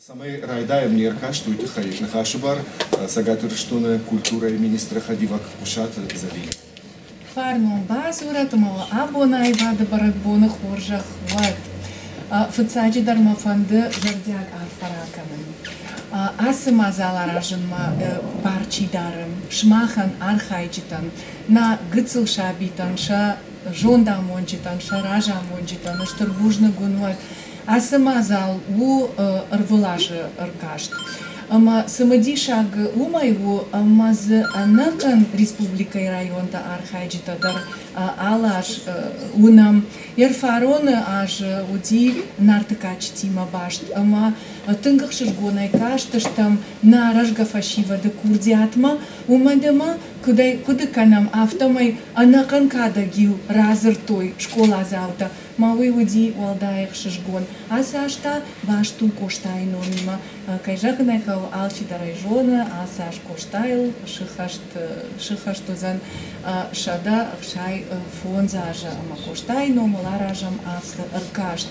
Самый райдаем нерка, что это хаишна хашибар, сагатырштуны культура и министра хадивак кушат зали. Фарно базура, тумала абона и вада барабона хоржах вад. Фыцаджи дармафанды жардяг арфараканын. Асыма заларажынма барчидарым, шмахан архайджитан, на гыцыл шабитан, ша жонда монджитан, ша ража монджитан, штырбужны гунват. Асыма зал у рвылажы ркашт. Ама самадишаг умайву амаз анакан республика и районда архайджита дар алаш унам ерфароны аж уди нартыкачтима башт ама тынгах ширгонай каштыштам на ражгафашива да курдиатма умадама куды канам автомай анакан кадагил разыртой школа завта мавы уди валдаях шишгон асашта башту коштайномима кайжагнай алчи дарайжона, асаш коштайл, шихаштузан шада шай фонзажа, ама коштайно, маларажам ас ркашт.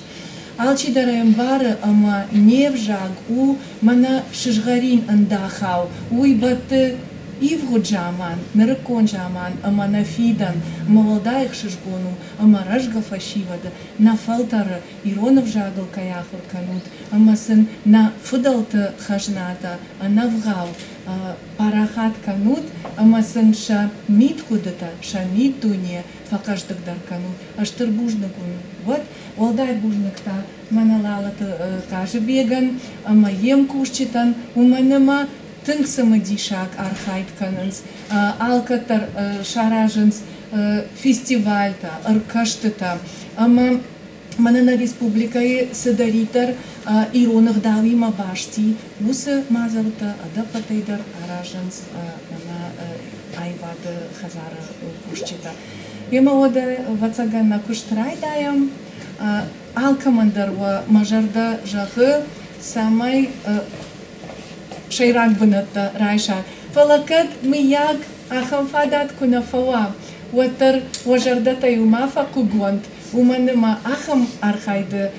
Алчи дараем бары, ама невжаг у мана шишгарин андахау, уй баты Ивгуджаман, Нарыконджаман, ама на фидан, молодаих шишгону, ама ражга фашивада, на фалтара иронов жагал каяхал канут, ама сын на фудалта хажната, на вгал парахат канут, ама сын ша мит худата, ша мит дуне, факаштык дар канут, аштыр бужнагун. Вот, волдай бужнакта, маналалата каже беган, ама ем кушчитан, уманама тынк самадишак архайт канынс, алкатар шаражынс фестивальта, аркаштыта, ама манана республикае садаритар иронах давима башти, усы мазалта, адапатайдар аражынс, мана айвады хазара кушчита. Ема ода вацагана куштрай даям, алкамандар ва мажарда жахы самай шайрак бынатта райша. Фалакат мияг ахам фадат кунафава. Уатар вожардата юмафа кугонт. Уманыма ахам архайды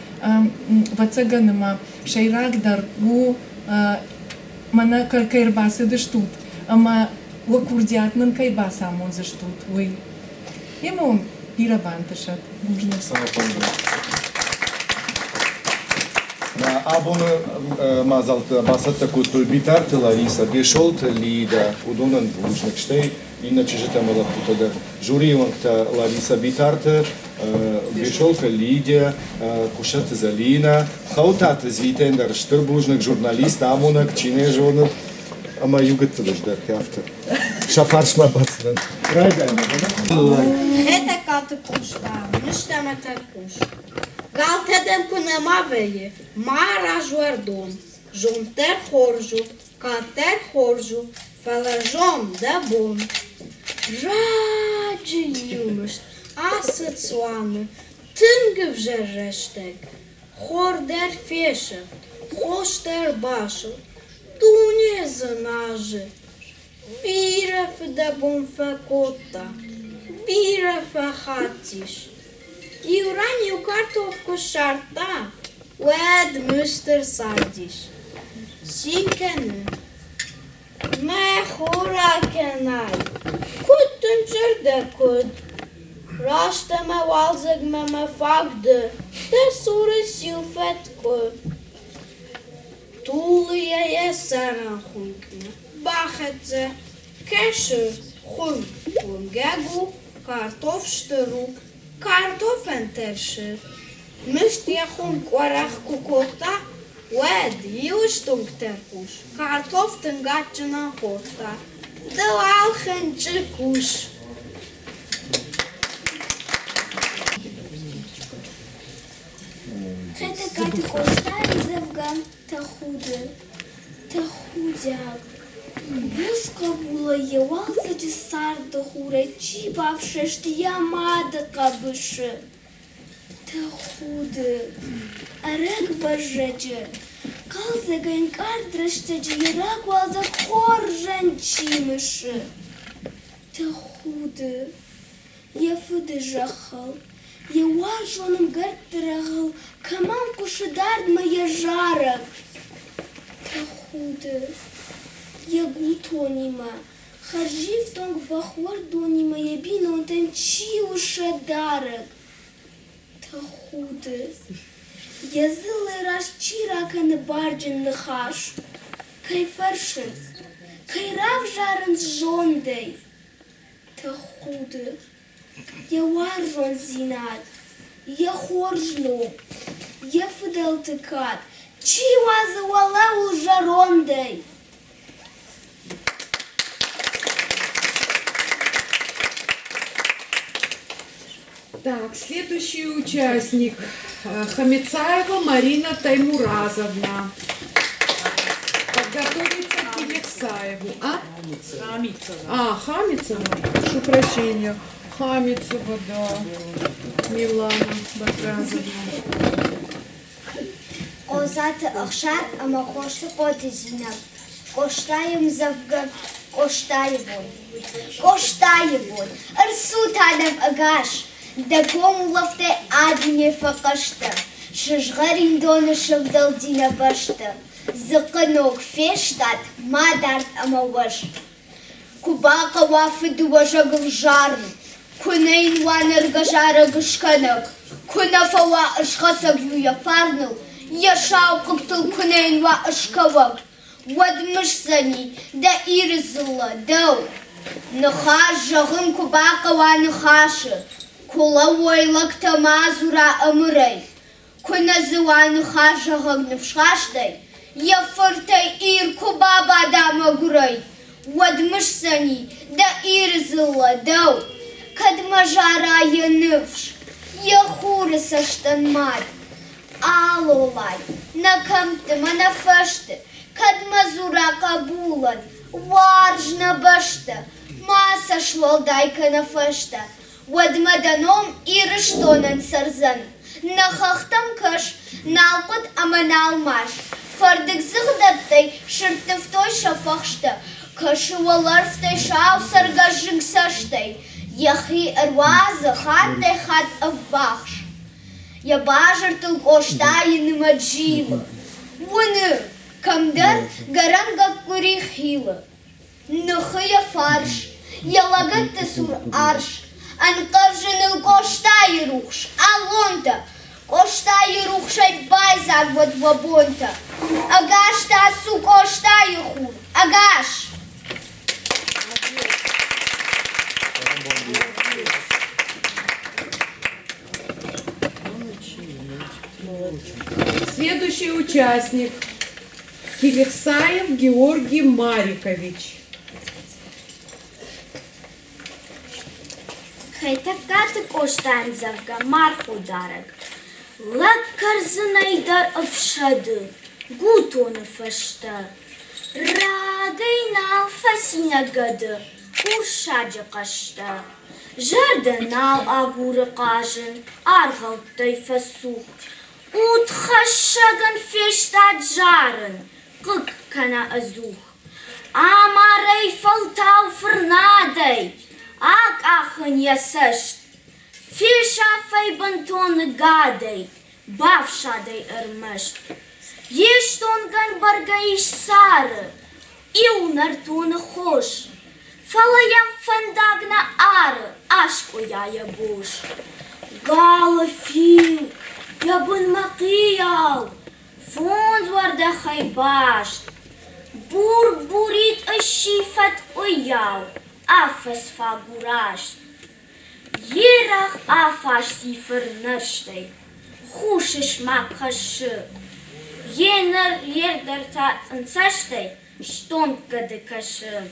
вацаганыма шайрак дар у мана кайрбасы дыштут. Ама уакурдиатнын кайбаса амон заштут. Уй. Ему пирабантышат. Бужна. Абоны мазалта басата куту битарты Лариса бешолт лида удонан бужник штей иначе же там была путада жюри ванта Лариса битарты бешолка Лидия кушат Залина хаутат звитендер штырбужник журналист амонак чине жонок ама югат тыдыждар кафта шафаршма басдан райдаем это каты кушта мыштама таркуш Galtedem până maveie, mara juardon, junter horju, cater horju, felajom de bun. Rage iumești, asă-ți oamă, tângă vjereșteg, horder feșă, hoșter bașă, dune zănaje, bire fă de bun făcota, bire fă hatiș. Iuraniu kartofku şartta, ved müster sardiş. Zinkene, me hura kenay, kuttun çırda kut. Raşta me valzıg me fagdı, de sura silfet kut. Tuğluya yeseran hunkne, bahetze, keşir, hungegu, kartof ştıruk. Kartoffelterschel. Müsst ihr Quarach kukota? Wed, justung terkush. Kartoften gatjana horta. De alchen chikush. Это как костаем завган тахудяк. Вузка була євалса дісар до хуречі, бавше штія мада кабише. Та худи, арек важеже, калзе генкар дрещеже, єрак валза хоржен чимише. Та худи, є фуди жахал, є важоном гертрагал, камам кушедард моє жарак. худы. Ягу тонима. Хажив тонг бахор донима ябину тен чиуша дарок. Та худы. Язылы раш чираканы барджин нахаш. Кай фаршинс. Кай рав жарынс жондей. Та худы. Я варжон зинат. Я хоржну. Я фыдалтыкат. Чиуазы вала улжарондей. Так, следующий участник. Хамицаева Марина Таймуразовна. Подготовиться к Кивексаеву. Хамицева. Хамицева. Прошу прощения. Хамицева, да. Милана Багразовна. Озаты ахшат, амахошты коты зинап. Коштаем завган, коштаевой. Коштаевой. Арсут адам агаш. Даком лафте адне факашта. Шишгарин дона шавдалдина башта. Заканок фештат, мадарт амаваш. Кубака вафиду важагл жарн. Кунейн ванер гажара гышканак. Кунафава ашхасаг юя фарнул. Яшау кыптыл кунейн ва ашкавак. Вадмышсани, да ирзыла, дау. Нахаш жағын кубака ва нахашы. Кула ойлакта мазура амырай. Куназы ва нахаш жағын нфшаштай. Яфыртай ир кубаба адама гурай. Вадмышсани, да ирзыла, дау. Кадмажара янывш. Яхуры саштан мат. Алолай, накамты манафашты. Кадмазура кабулан, варжна башта, маса швалдайка нафашта, вадмаданом ирыштонан сарзан, нахахтам каш, налпыт аманалмаш, фардык зыгдаттай, шыртыфтой шафахшта, кашываларфтай шау саргажык саштай, яхи арвазы хаттай хат авбахш. Я бажыртыл коштайын маджила. Вуны, камдар гаранга курихила. Нахыя фарш, ялагатты сур арш. Анкавжыныл коштай рухш, алонта. Коштай рухшай байзак вот вабонта. Агаш тасу коштай хур, агаш. Следующий участник. Кивексаев Георгий Марикович. Хайтакаты коштан завга марху дарак. Лаккарзынайдар авшады. Гутоны фашта. Радайнал фасинагады. Уршаджа кашта. Жардынал агуры кажын. Арғалттай фасух. Утхашаган фештат жарын. Кык кана азух. Амарай фалтау фырнадай. Ак ахын ясашт. Феша файбантоны гадай. Бавшадай ырмышт. Ештонган баргаиш сары. Иунартоны хош. Фалаям фандагна ары. Ашко яя буш. Гала фил. Ябын макиял. Фонз варда хайбашт. Бур-бурит ашифат оял. Афас фагурашт. Ерах афаш сифырныштай. Хушиш макашы. Енер ердер тацынсаштай. Штон кадыкашы.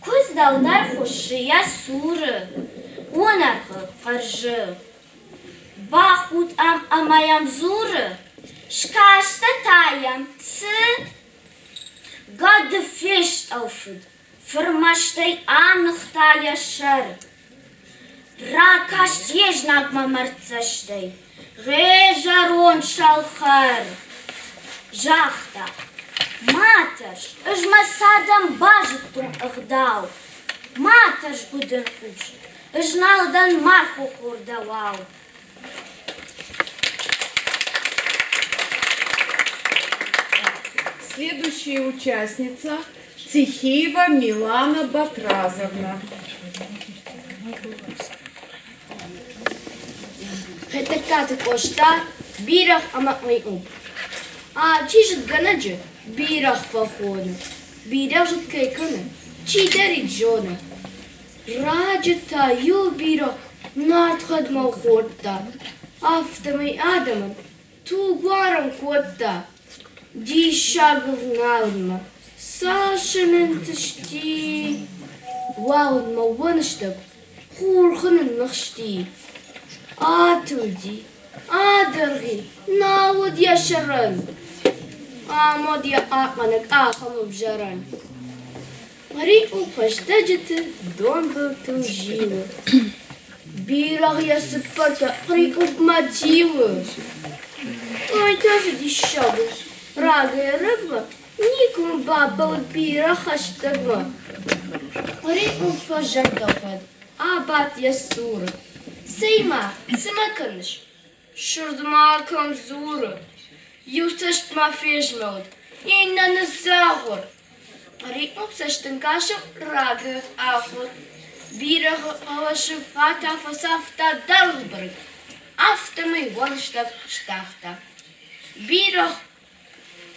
Көздалдар хуши ясуры. Онархы қаржы. Бахут амаям зуры. Шкашта таям цы. Гады фешт ауфыд. Фырмаштай анықта яшар. Ракаш ежнак мамарцаштай. Режарон шалхар. Жахта. Маташ. Ыжмасадам бажыттун ығдау. Маташ будын уж. Ыжналдан марху хурдавау. Следующая участница Цихеева Милана Батразовна. Хетекаты кошта, бирах амакмай ум. А чижит ганаджи, бирах фахону. Бирах жит кейкана, чидери джона. Раджита ю бирах надхад малхотта. Автомай адаман, ту гварам котта. Ди шагов налма, сашенен тышти. Ваун маванштаб, хурханен нахшти. Атуди, адерги, навод я шаран. Амод я акманак ахам обжаран. Мари упаштаджите, дон был тужила. Бирах я сыпата, мари упматила. Ой, тоже дешевле. Рага и рыба, никому баба бирах аштагма. Мари упажатахад, абат я сура. Сейма, сымакыныш. Шурдма камзура. Юсташт мафежмауд. Инна загор. Ари обсаштын кашем рага ахур. Бирах аваши фата фасафта далбрг. Автомы вонштаб штафта. Бирах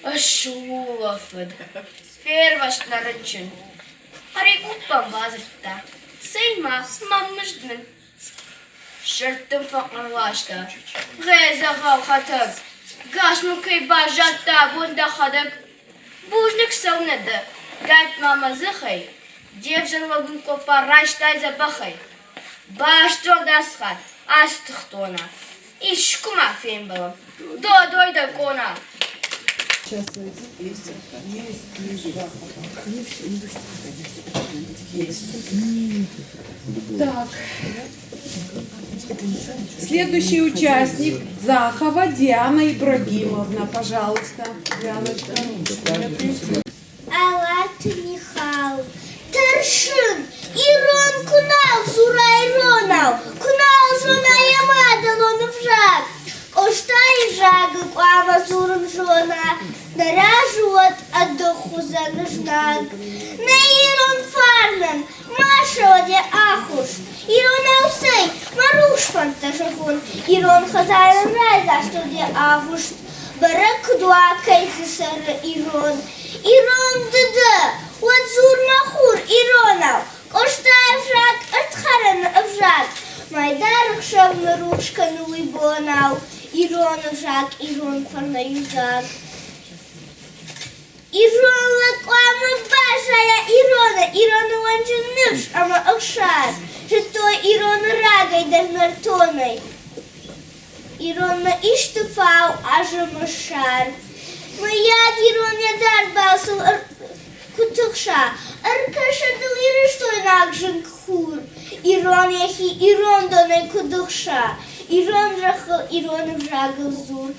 ашулафад. Ферваш нарычын. Ари упам базарта. Сейма, маммыждмын. Шырттым фақнарлашта. Ғеза ғалқатып. Гашмукай бажатта бұнда қадып. Бужник саунады. Гайт мамазы қай. Девжан лагун копа раштай забахай. Баштор дасхат. Астықтона. Ишкума фембалам. Додой да кона. Так. Следующий участник Захова Диана Ибрагимовна. Пожалуйста, Дианочка. Алат Михал. Таршин. Ирон кунал, Зура Иронал. Кунал жона ямадал он в жаг. Оштай жага, куама зуром жона. Наряжуот отдоху за ножнаг. Не Ирон фарнан. Маша оде ахуш. Ирон аусей. Маруш фантажагун. Ирон хазайран райза, что де ахуш. Барак дуа кейси сара Ирон. Ирон дыда. Вот зур махур Иронал. Оштай в жаг, отхаран в жаг. Майдарах шавна рушка нуибонал. Ирон в жаг, Ирон фарна юзаг. Ирон лаквама башая Ирона. Ирона ванжен нывш, ама акшар. Жито Ирон рагай дар нартоной. Ирона иштуфау, ажа машар. Маяд Ирон ядар басыл кутукша. Аркаша дал ирыштой нагжен кхур. Ирон яхи Ирон донай кудукша. Ирон рахал, Ирон вжагал зур.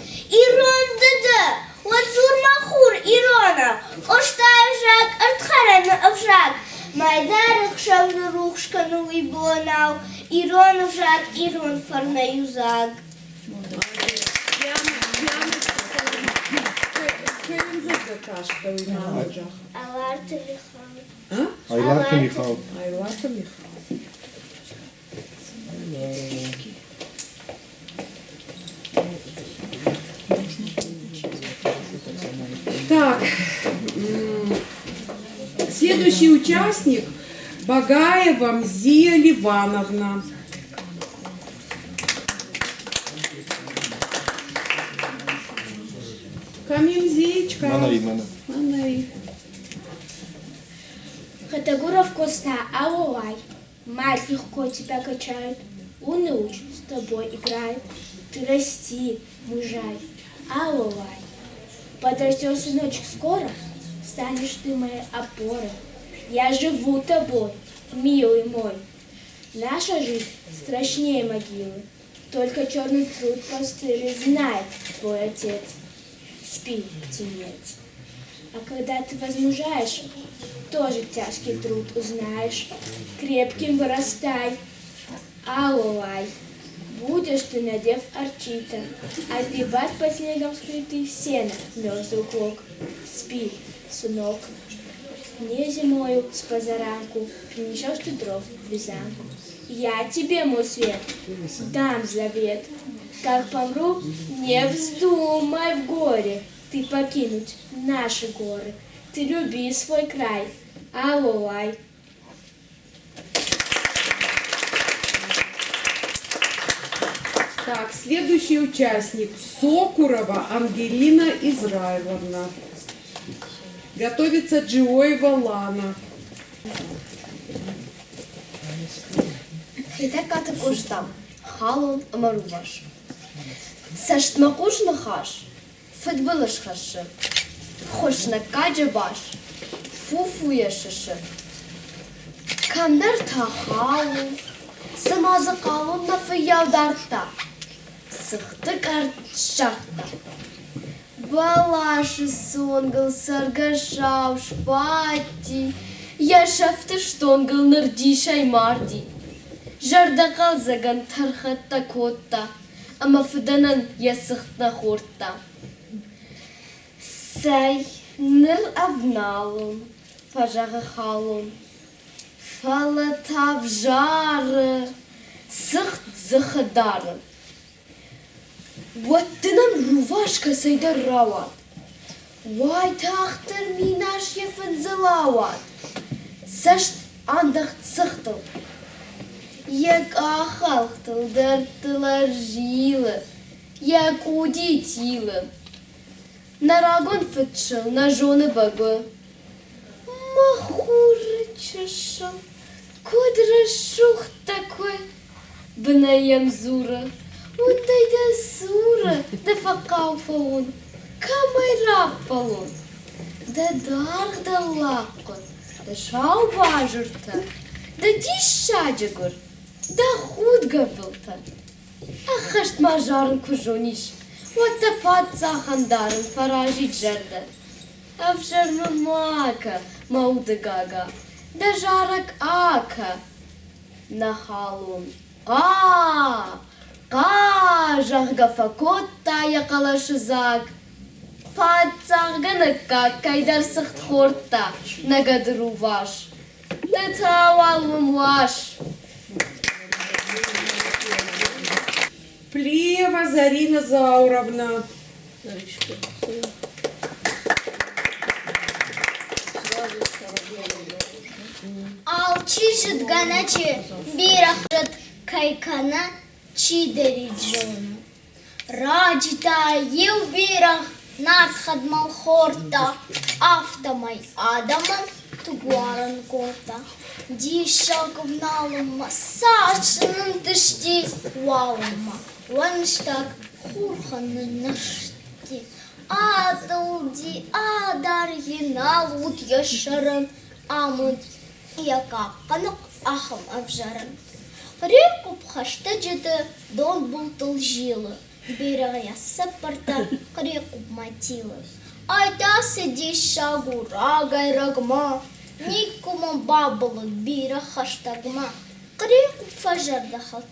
Ирон дада. Вот зур махур Ирона. Оштай вжаг, артхаран вжаг. Майдарах шавна рухшка нуибонал. Ирон вжаг, Ирон фарна юзаг. Аларта Михал. Айларта Михал. Айларта Михал. Так, следующий участник Багаева Мзия Ливановна. Камимзичка. Мана. Манаи. Хатагуров Коста, аллай. Мать легко тебя качает. Унуч с тобой играет. Ты расти, мужай. Аллай. Подрастешь, сыночек, скоро. Станешь ты моей опорой. Я живу тобой, милый мой. Наша жизнь страшнее могилы. Только черный труд постыли знает твой отец. Спи, птенец. А когда ты возмужаешь, тоже тяжкий труд узнаешь. Крепким вырастай. Аллай. Будешь ты, надев арчита, отгребать по снегам скрытый сено, мерзлый клок. Спи, сынок, не зимою с позаранку принесешь ты дров в вязанку. Я тебе, мой свет, дам завет. Как помру, не вздумай в горе ты покинуть наши горы. Ты люби свой край. Аллилуйя. Так, следующий участник Сокурова Ангелина Израиловна. Готовится Джиоева Лана. Хитер каты куштам, халон амаруваш. Сашт макуш нахаш, фетбылыш хашы. Хош на каджа баш, фуфу яшышы. Камдар та халу, самазы қалун на фыяударта. Сықты карт шарта. Балашы сонгыл саргашау шпати. Яшафты штонгыл нырди шаймарди. Жарда қалзаган тархатта котта. Ама фыданан ясыхтна хорта. Сай ныр авналун, фажағы халун. Фалатав жары, сыхт зыхыдары. Ваттынан рувашка сайда рават. Вай тахтыр минаш ефін зылават. Сашт андахт сыхтыл. Як ахалхтыл дыртылар жилы, як удитилы. Нарагон фытшыл, на жоны багы. Махуры чышыл, кудры шух такой. Бынаем зура, ундай да сура, да факау фаун. Камай раппалун, да дарх да лаккот, да шау бажырта, да дишаджагур, да худга былта. Ахашт мажарын кужуниш. Вот тапат захандарым фаражи джерда. Абжармы мака мауды гага. Да жарак ака. Нахалун. Жахга факотта якалашы заг. Пат захганыкка кайдар сыхт хорта. Нагадыру ваш. Да тавалым ваш. Плева Зарина Зауровна. Алчишит ганачи бирахрат кайкана чидери джона. Раджита ил бирах надхад малхорта автомай адаман тугуаран кота. Дишалковналым массажным дышти ваума. Ванштаг хурханын нашти. Адалди адаргинал вот яшаран амуд. Яка канок ахам абжаран. Реку пхашта джеда дон бултыл жилы. Берега ясапарта реку матила. Айда сиди шагу рагай рагма. Никому бабылы бира хаштагма. Реку фажар дахат.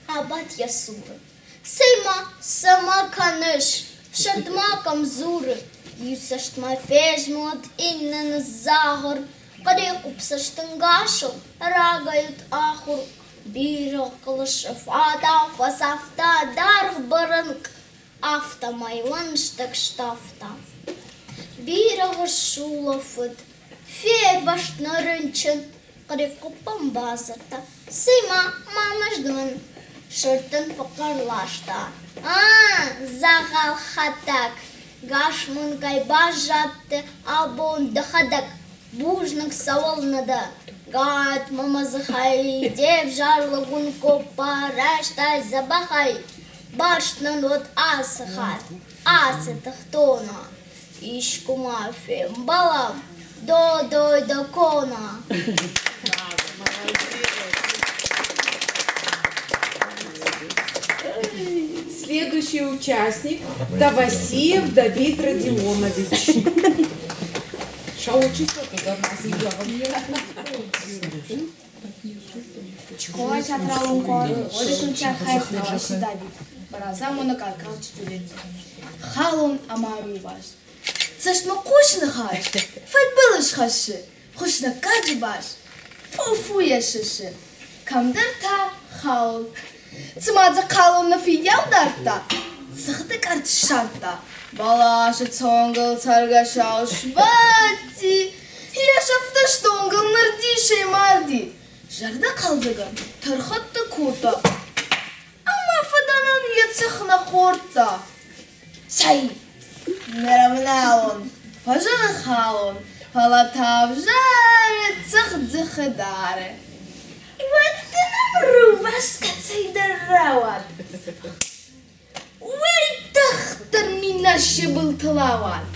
Абат ясуры. Сейма сама каныш. Шартма камзуры. Юсаштма фежмот иннен загор. Реку псаштангашыл. Рагают ахур. Бира кылышыф ада фасафта дарх барынк. Афта майлан штак штафта. Бира гашулафыт. Фей баштнарынчын. Реку памбазата. Сейма мамаждын. Шыртын факарлашта. Загал хатак. Гашмын гайбаш жатты. Абон дахадак. Бужнак савалнада. Гат мамазахай. Дев жарлыгун копа. Раштай забахай. Баштнан вот асахат. Асы тахтона. Ишкума фем балам. До кона. Следующий участник Тавасиев Давид Родионович. Шаучится туда нас. Școala teatrală în coră, ori când cea haifnala și David. Barazamul na calcal student. Halon amaru baş. Цăș mă cușnă haș. Făi bălăș haşı. Cușnă caci baş. Fu yaşışı. Cam dărta halon. Цымадза халон на фиял дарта. Цăхты карт шарта. Балаşı çoğungıl sargaşal şbati. Yaşafta ştongıl nırdi şey mardi. Жарда қалдыгын, тұрхытты кота. Ама фаданан ецехна хорта. Сай, мерамналон, фажаны халон, палатав жаре, цех дзыхыдаре. Ваттынам руваш кацайдарауат. Уэй тахтыр минашы былтылауат.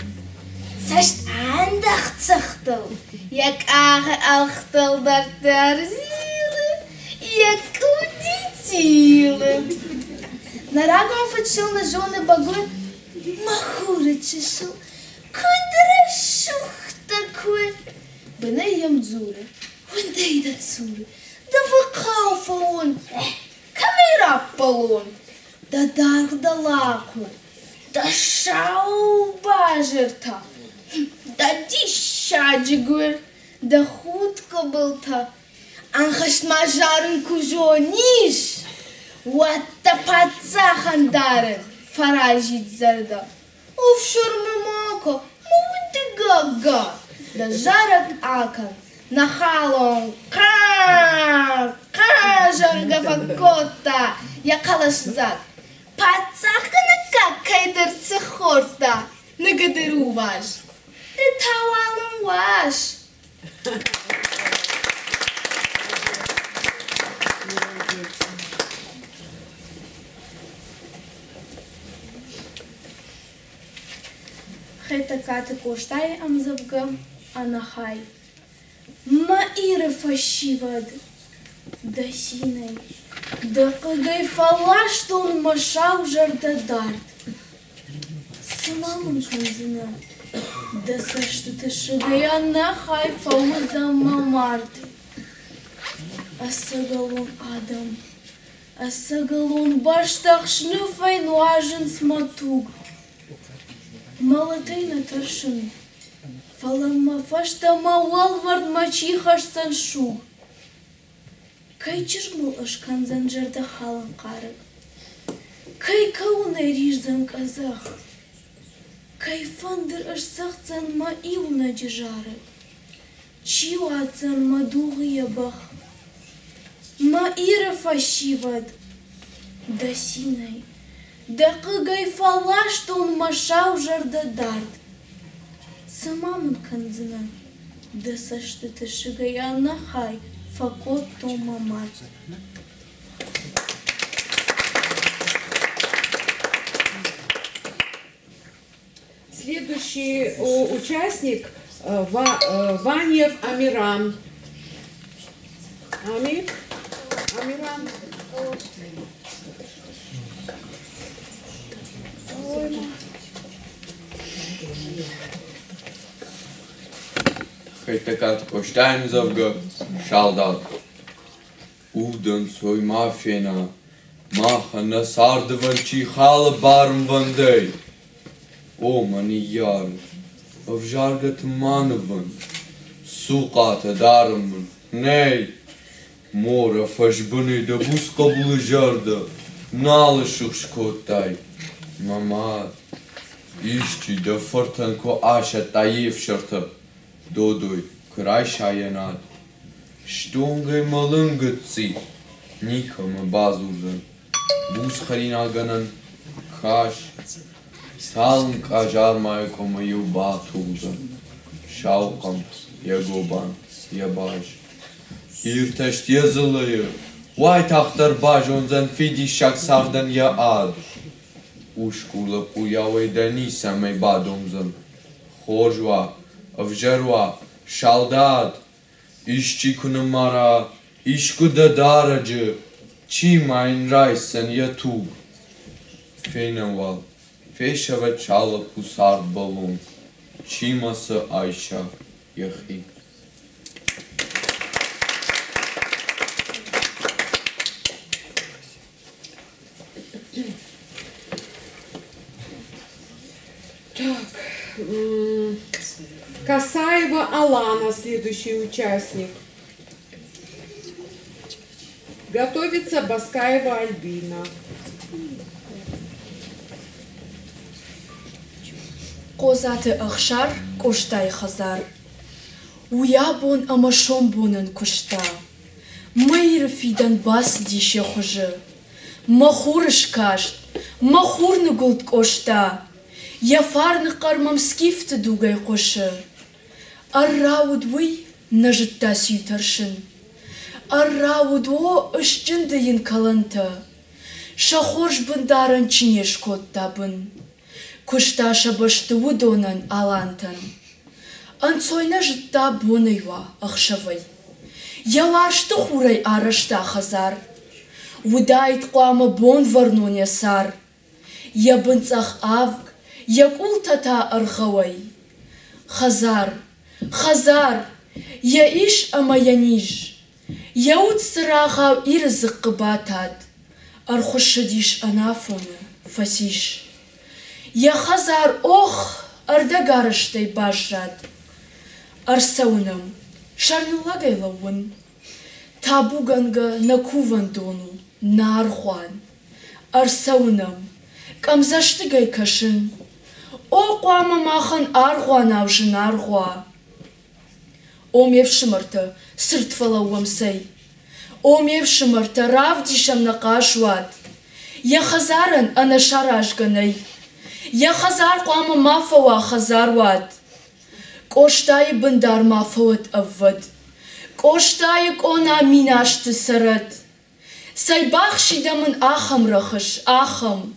Сашт андах цахтыл, як ағы алхтыл дартар зилы, як удитилы. Нарагом фачыл на жоны багой, махуры чешыл, кудра шух такой. Бына ем дзуры, вындай да цуры, да выкауфа он, камера полон, да дарх да лаку, да шау бажерта. Да дищаджигур, да хутко был-то. Анхаш мажарын кужониш. Уатта пацахандарен, фаражит зарда. Уф шурмамако, муты гага. Да жарак акан, нахалон, жарга факота, якалашзак. Пацахана как кайдерцы хорта, нагадыру ваш. Ты тавалым ваш. Хэта каты коштай амзавга анахай. Ма иры фащивад. Да синай. Да кагай фала, что он машал жарда дарт. Самамын канзина. Да сашты тышыгая нахай фауза мамарт. Асагалон адам. Асагалон баштах шнуфай нуажен сматуг. Малатей на торшин. Фалама фашта мауал вард мачихаш саншуг. Кай чыргмыл ышкан занжарда халан қарык. Кай кауна рижзан казах. Кай фандыр ышсақцан ма иуна жижары. Чиуацан ма дуғия бах. Ма иры фащивад. Да синай. Да қыгай фалашты он машау жарда дард. Самамын канзына. Да сашты тышыгая нахай. Факот тома мать. Следующий участник Ваньев Амиран. Амиран. Хайтакат Коштайнзовга шалдат. Уден свой мафена. Маха на сардован чихала барм вандей. О, мани яр. Авжаргат манован. Суката дарман. Ней. Мора фашбаны да бускабулы жарда. Налышық шкотай. Мама. Ишчи да фортанко аша таев шарта. Додой, край шаянат. Штунгай малынгатси. Нихама базузан. Буз харинаганан. Каш. Салн кажар майкома юбатузан. Шауқам. Ягобан. Ябаш. Ирташт язылайы. Вай тахтар баж онзан фидишак савдан я ад. Ушкула пуявай дани самай бадомзан. Хожва. Avjarwa, şaldad, işçi kunumara, işkuda daracı, çi main raysan yatu. Fenaval, feşava çala pusar balon, çi masa Ayşa yahi. Касаева Алана, следующий участник. Готовится Баскаева Альбина. Qozatı axşar, qoştay xazar. Uyabon ama şombonun kuşta. Mayır fidan bas dişe xoju. Mahurish kasht, mahurni gult qoşta. Yafarni qarmam skifti dugay qoşu. Arraud uy najıtta süytarshin. Arraud o ışcındayin kalanta. Şahorj bundaran çineş kottabın. Кушташа башту донан алантан. Анцойна житта бонайва ахшавай. Ялашту хурай арашта хазар. Удайт қуама бон варнуня сар. Ябынцах авг, якултата архавай. Хазар, хазар, я иш ама яниш. Яут сырахав ирзық қыбатад. Архушадиш анафоны, фасиш. Я хазар ох, ардагарыштай бажрад. Арсаунам, шарнулагай лавун. Табуганга накуван дону, нархуан. Арсаунам, камзаштыгай кашын. О қуама махан архуан авжын архуа. Ом евшымарта, сыртфала уамсай. Ом евшымарта, равдишам нақашуат. Я хазаран анашаражганай. Я хазар қуама мафауа хазарват. Коштайы бындар мафауат аввад. Коштайы кона минашты сарат. Сайбахшидамын ахам рахыш, ахам.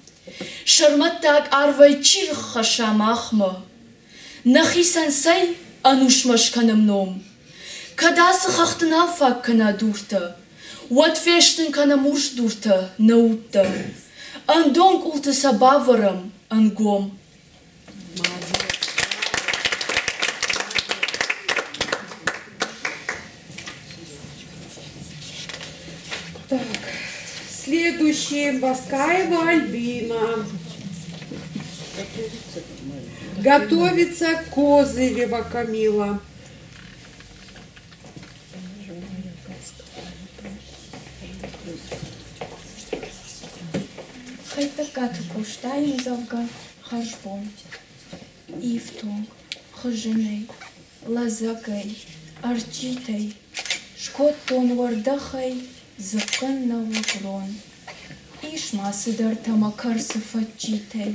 Шарматтак арвай чирхашам ахма. Нахисан сай анушмаш канамном. Кадасы хахтын алфак кана дурта. Уатфештын кана мурш дурта, наутта. Андон култы сабаварам. Ангом. Так, следующий Баскаева Альбина. Готовится Козырева Камила. Хайтакат qoştayın zavga xarjbon. İftong, xıjınay, lazakay, arçitay. Şkotton vardaxay, zıkkın navukron. İşması dartama karsı fatçitay.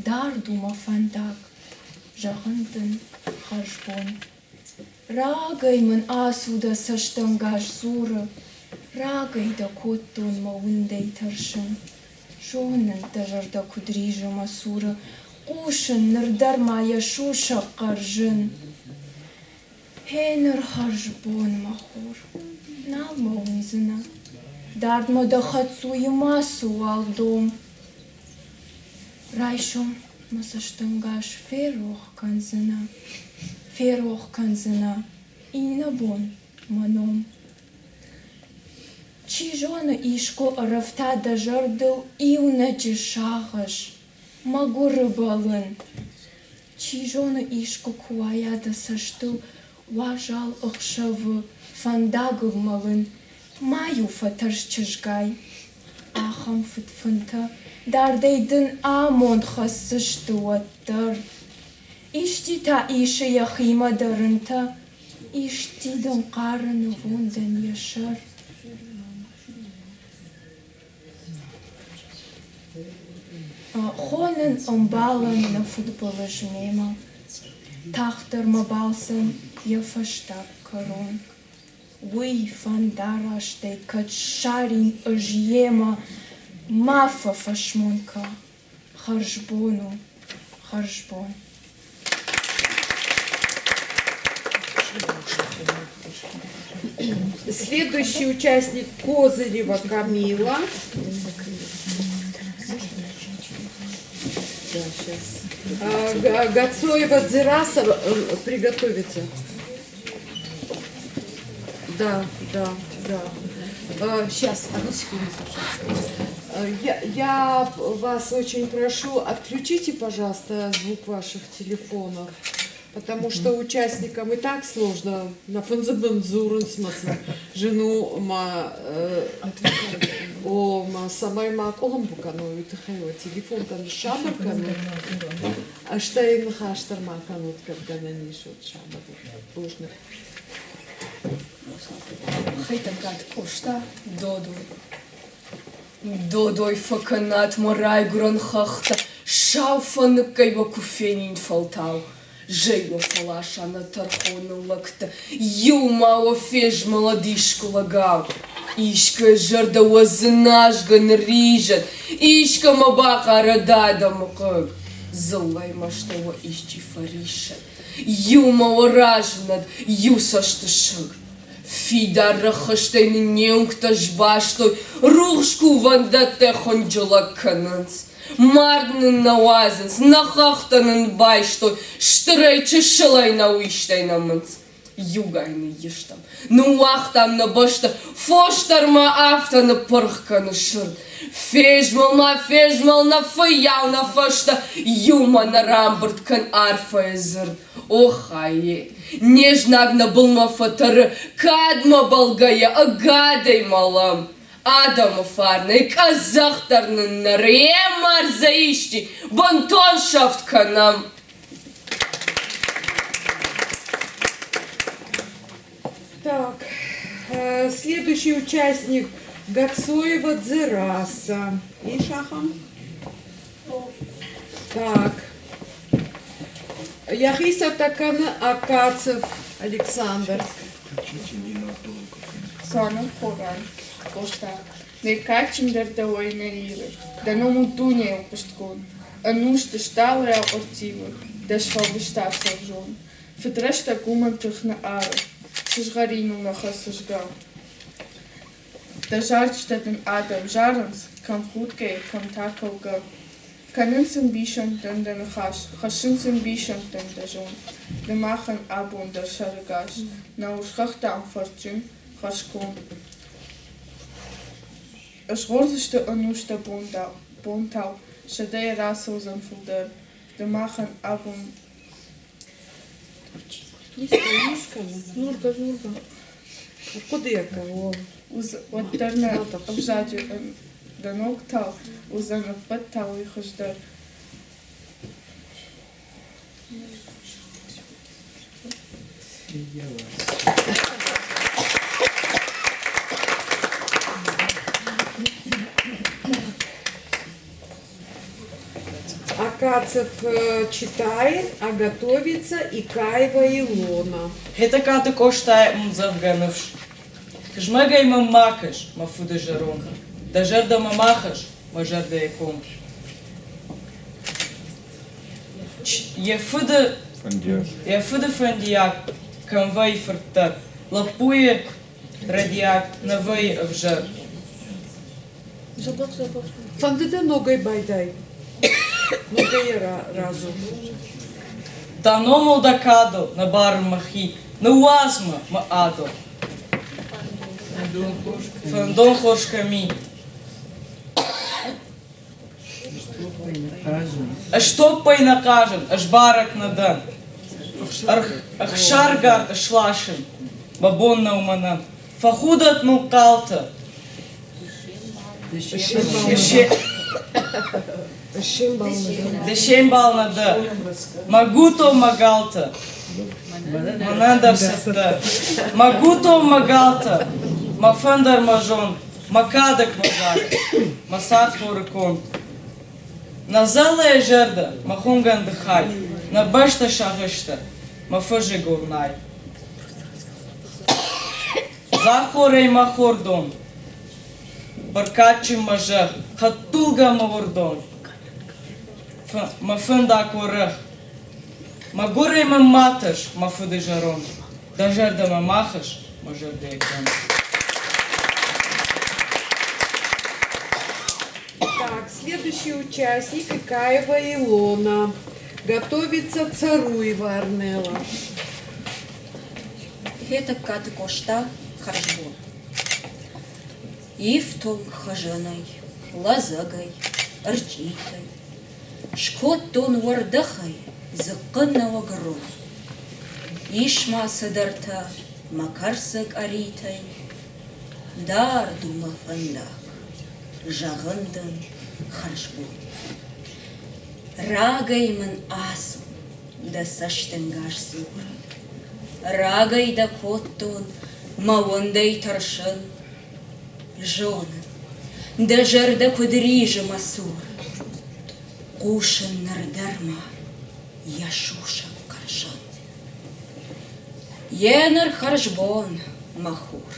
Darduma fandak, jahantın xarjbon. Ragaymın asuda saştangaş zura. Ragayda kotton maunday tarşın. Шонын тажарда кудрижа масура, кушын нырдар мая шуша қаржын. Хенер харжбон махур, налма унзына, дардма да хацуй масу алдом. Райшом масаштангаш ферох канзына, инна бон маном. Чижона ишко рафта дажардыл иуначи шахаш, магуры балын. Чижона ишко куаяда саштыл, важал охшавы фандагыл малын. Маю фатарш чыжгай, ахам фытфынта, дардайдын амон хасышты уаттар. Иштита ише яхима дарынта, иштидын қарыны вундан яшар. Хонын омбалын на футболы жмема. Тахтар мабалсын яфаштак корон. Уй фандараштай качарин ажьема. Мафа фашмонка. Харжбону. Харжбон. Следующий участник Козырева Камила. Да, сейчас. Гацоева Дзирасова приготовиться. Да. Сейчас, одну секунду, пожалуйста. Я вас очень прошу, отключите, пожалуйста, звук ваших телефонов, потому что участникам и так сложно. На фунзабензурен смысл. Жену самой колом букану, и телефон там шабаркану. А что им хаштар маканут, когда на нишут шабар. Хайтакат кошта доду. Додой факанат морай гронхахта. Шауфан кайва куфенин фалтау. Жейго фалаша на тархону лакта. Юма офеж молодишку лагау. Ишка жарда уазнашган рижат. Ишка мабаха радада мукаг. Злай маштова ищи фаришат. Юма оражнат юсаштышаг. Фидар рахаштейн неункташ баштой. Рухшку вандате хонджола кананс. Марднын науазынс, нахахтанын байштой, штрейчы шылай науиштайнамынс. Югайны ештам, нуахтам на башта, фоштарма афтаны пырхканы шыр. Фежмал на фаяу на фашта, юма на рамбырт кан арфа зыр. Охае, нежнагна былма фатары, кадма балгая, агадай малам. Адамы фарны, казахтарнын нары, марзаишти, бантоншафт канам. Так, следующий участник Гацоева Дзераса. И Шахам. Так. Яхиса Такана Акацев Александр. Сонам Хоран. Коста. Некачим дърдалой на риве. Да номутуня е опъсткон. Ану ще штала е ортива. Да швалбища сържон. Фетреща гуман тъхна ара. Шжгарино на хасъжгал. Да жарчетен адам жаранс. Към хутке, към такълга. Канен съм бишан тън да нахаш. Хашын съм бишан тън да жон. Да махан абун да шарагаш. На ушхах там фарчин. Хашкон. Schrorzeste anusta bontau, shadei rasels en fulder, de machen abon. Нурка. Подека. От дърна обжаджи да ноктал, узана пъттал и хождар. Акацев читает, а готовится Икаева Илона. Это как-то коштай мзавганывш. Кжмагай мамакаш, мафуда жарон. Да жарда мамахаш, мажарда яком. Ефуда фандияк, камвай фартак. Лапуе радияк, навай авжар. Фандыда ногой байдай. Ногой разу. Да номал да кадо, на бар махи, на уазма ма адо. Фандон хошками. А что пой накажен, аж барак надан. Ахшаргар ашлашен, бабон на уманан. Фахудат мукалта. Дешембал нада. Магуто магалта. Мананда всеста. Магуто магалта. Мафандар мажон. Макадак мажар. Масат хорикон. Назалая жерда. Махунган дыхай. На башта шагышта. Мафажи горнай. Захорей махордон. Баркачи мажа. Хатулга мавордон. Мафында корах. Магорей маматаш. Мафуды жарон. Дажарда мамахаш. Мажарда экран. Так, следующий участник Икаева Илона. Готовится Царуева Арнела. Это каты кошта харжбон. Ифтол хажанай, лазагай, арчитай, шкоттон вардахай, зыққыннава грон. Ишма садарта, макарсык аритай, дар дума фандак, жағындын харшбу. Рагаймын асу, да саштынгаш сур. Рагай да коттон, мауындай таршын, жонын, да жарда кудрижы масур. Кушын нардарма, яшушак каршан. Енер харшбон махур,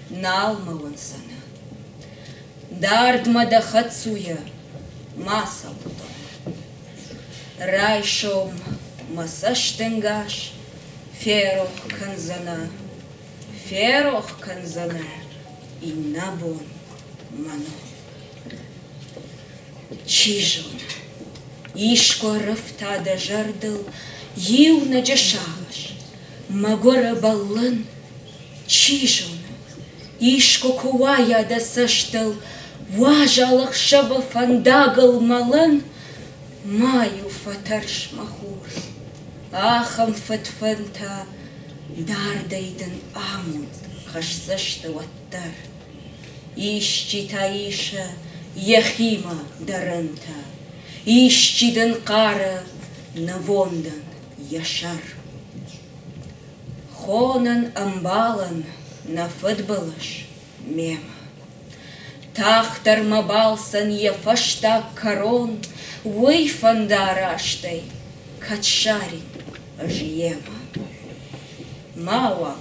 налмауын сана. Дардма да хацуя, масал том. Райшом масаштынгаш, ферох канзана, и набон мано. Чижон, ишко рафта да жардал, ил на джашагаш, магора баллан, чижон, ишко куая да саштал, важалах шаба фандагал малан, маю фатарш махур, ахам фатфанта, дардайдан амуд, хашсашта ваттар, ищи таиша, яхима даранта, ищидан кара, навондан яшар. Хонан амбалан, на футболаш мема. Тахтар мабалсан яфашта корон, вой фандараштай, качари жиема. Мауа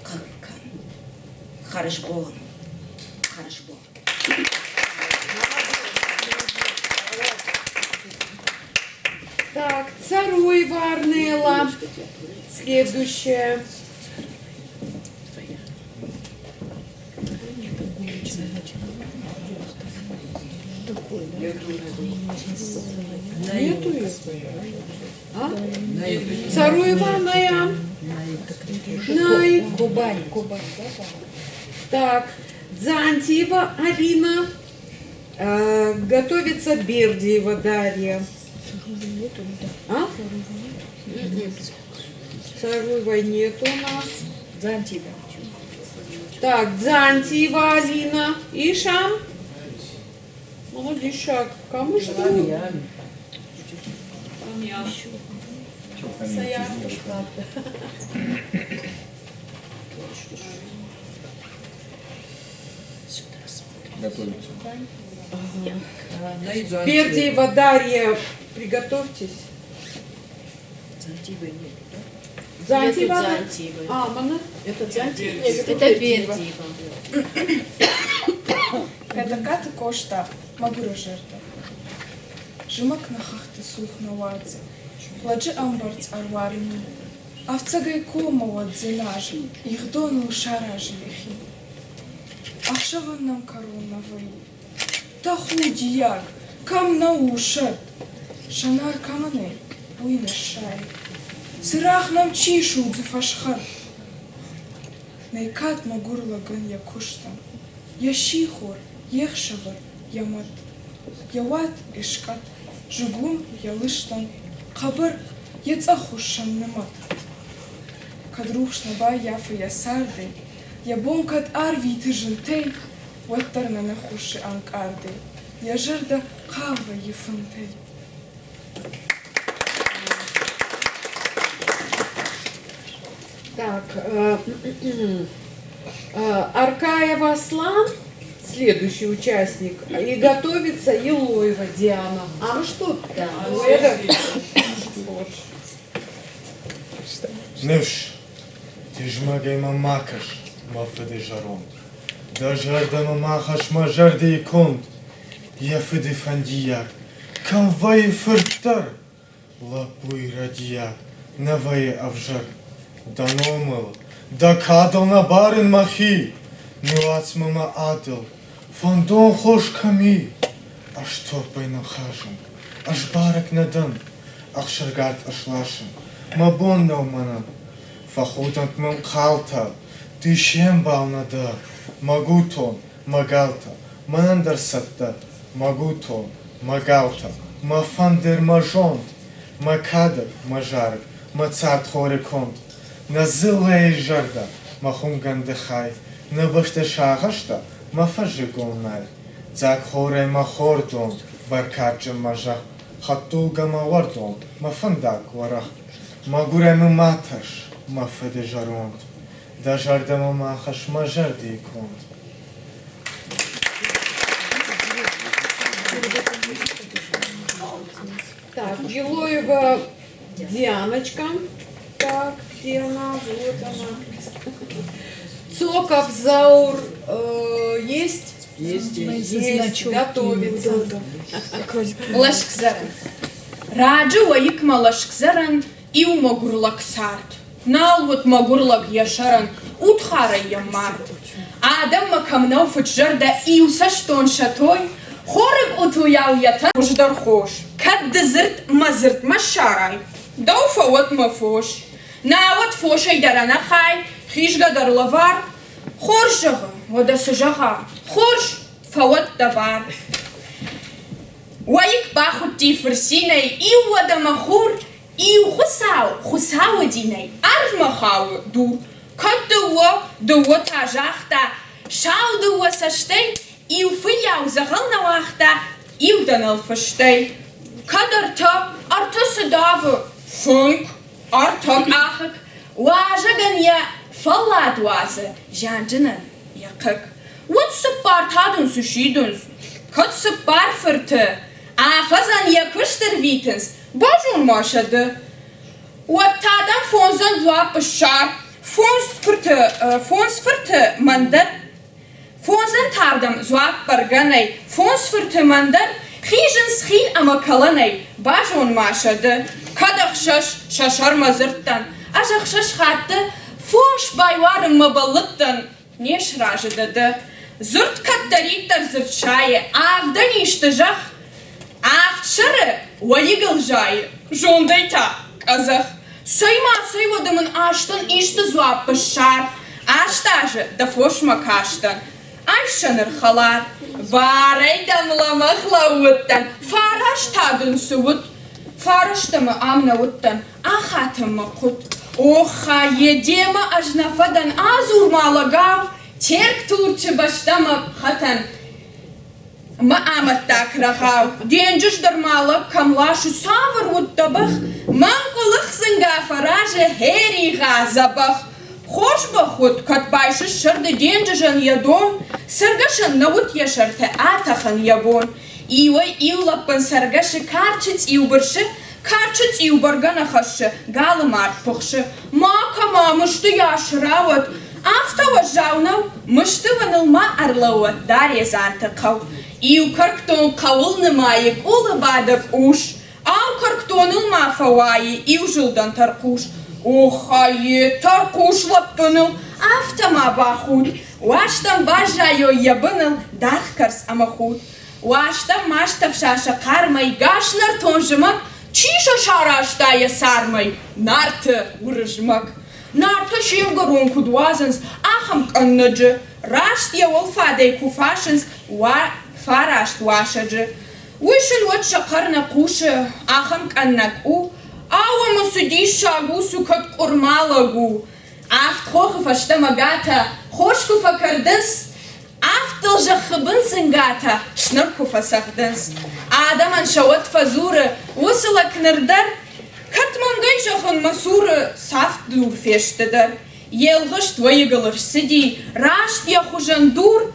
каккан, харшбон, харшбон. Так, царуй Варнела. Следующая. Нету ее? А? Царуй Варная. Най. Кубань. Так, Дзантьева Алина. Готовится Бердиева Дарья. А? Царуевой нет у нас. Дзантьева. Так, Дзантьева Алина. Ишам. Молодец, шаг. Кому что? Готовится. Бердиева Дарья, приготовьтесь. Дзантьева нет, да? Дзантьева? Дзантьевой. А, мана? Это Дзантьева? Это Бердиева. Это ката кошта, магура жерта. Жимак на хахты сух на вадзе. Плачи амбарц арварини. Авцагай кома вадзинажи. Их дону шаражи ехи. Ахшаван нам корона ваи. Та худияк, кам на ушат. Шанар камане, уйна шай. Сырах нам чишу дзифашхар. Найкат магурла ган якуштам. Яшихор, ехшавар, ямат. Яват ишкат, жугум ялыштан. Кабыр яцахушам немат. Кадрухшнаба яфы ясарды. Ябонкат арви тыжынтей. Ваттарна нахуши анкарды. Яжарда кава ефынтей. Так, Аркаева Аслан, следующий участник, и готовится Елоева Диана. А ну что? Да. Невш, ти жмагай мамакаш, мафеде жарон. Да жарда мамахаш мажарде и конт. Яфеде фандияк, камвай фыртар. Лапуй радияк, навае авжак. Да номал, да кадал на барин махи. Нюац мама адал, фандон хош ками. Аш торпай нахажен, аш барак надан, ах шаргат аш лашен. Мабон наумана, фахудант мам калта, ты шем бал нада, магутон, магалта, Мандарсатта, Магуто, Магаута, Мафандер Мажонт, Макадр, Мажарг, Мацарт Хореконт, Назылая Жарда, Махунгандехай, Набаштешагашта, Мафажигонай, Зак Хоре Махордон, Баркаджа Мажа, Хатуга Мавардон, Мафандак Варах, Магурем Маташ, Мафеде Жаронт, Дажарда Мамахаш Мажарди Конт. Так, Гилоева Дианочка. Так, где она? Вот она. Цоков Заур есть? Есть. Готовится. Лашкзаран. Раджу ваик малашкзаран и умагурлак сарт. Налвот магурлак яшаран утхара ямарт. Адам макамнау фуджарда и усаштон шатой. Хорик утуяу ята уждар хош. Кад дезерт мазерт машарай. Дауфа вот мафош. На вот фошай дарана хай. Хишга дар лавар. Хоршага. Вода сажага. Хорш. Фавот давар. Ваик бахут тиферсинай. И вода махур. И хусау динай. Арж махау дур. Кад дуо тажахта. Шау дуо саштей. И уфияу загал на вахта, и уданал фаштей. Кадарта, арта садаву, функ, артак ахак, важаган я фаллад ваза, жанджанан якак. Вот сапар тадун сушидунс, кад сапар ферте, а фазан я куштер витенс, бажун машады. Вот тадам фонзан два пашар, фонс ферте мандар, Фонзен тардам зуак барганай, фонс фуртымандар, хижен схин амакаланай, бажон машады, кадахшаш шашар мазырттан, ажахшаш хатты, фош байварым мабалыттан, неш ражыдады. Зурт каттариттар зырчае, авдан иштыжах, автшыры, вайыгыл жайы, жондайта, казах. Сойма сойвадымын аштан ишты зуап башар, аштажы да фош макаштан. Айшаныр халар, барай дамламахла уттан, фараш тадын суут, фараштамы амна уттан, ахатымы кут. Оха, едема ажнафадан азурмалагав, терк турчы баштамы хатан. Ма аматтак рахав, денжыш дармалы камлашу савыр уттабах, манкулых зынга фаражы хериға забах. Хош бахут, кат байшы шырды денжыжан ядон, сыргашын наут яшарты атахан ябон. Иуай иулаппын сыргашы карчыц иубыршы, карчыц иубаргана хашы, галым артпықшы. Мака мамышты яшырават, автава жаунау, мышты ванылма арлауат, дарья зантықау. Иу карктон қауылны майық, улы бадып уш, ау карктонылма фавайы, иу жылдан таркуш. Охае, таркуш лаппыныл, автама бахут, ваштам бажайо ябыныл, дахкарс амахут. Ваштам маштав шаша кармай, гашнар тонжымак, чиша шараштая сармай, нарты урыжмак. Нарты шимгарун кудвазынс, ахам каннаджы, рашт явол фадей куфашынс, фарашт вашаджы. Вышын вот шакарна куши, ахам каннак у, Ауа мусуди шагу сукат курмалагу. Афт хохы фаштамагата, хошку факардынс. Афтыл жахыбын зынгата, шнырку фасахдынс. Адаман шауат фазуры, усыла кнырдар. Катмангай жахын масуры, сафт дур фештыдар. Елгышт вайыгылыр сиди, рашт яхужан дур.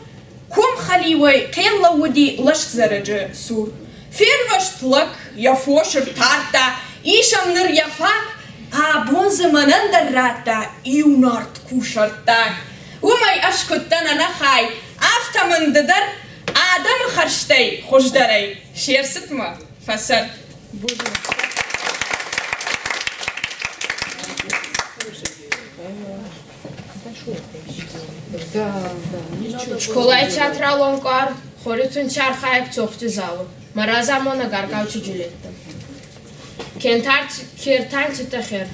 Ком халивай, кенла уди лашкзараджы сур. Фервашт лак, яфошыр тарта, Ишам ныр яфак, а бонзы манандар рата, и унарт кушартак. Умай ашкуттан анахай, автамындыдар, адам харштай, хождарай. Шерсит ма, фасар. Школа и театралон кар, хоритун чархаек цохти залу. Маразамона гаргавчи джилетта. Кертан титахер.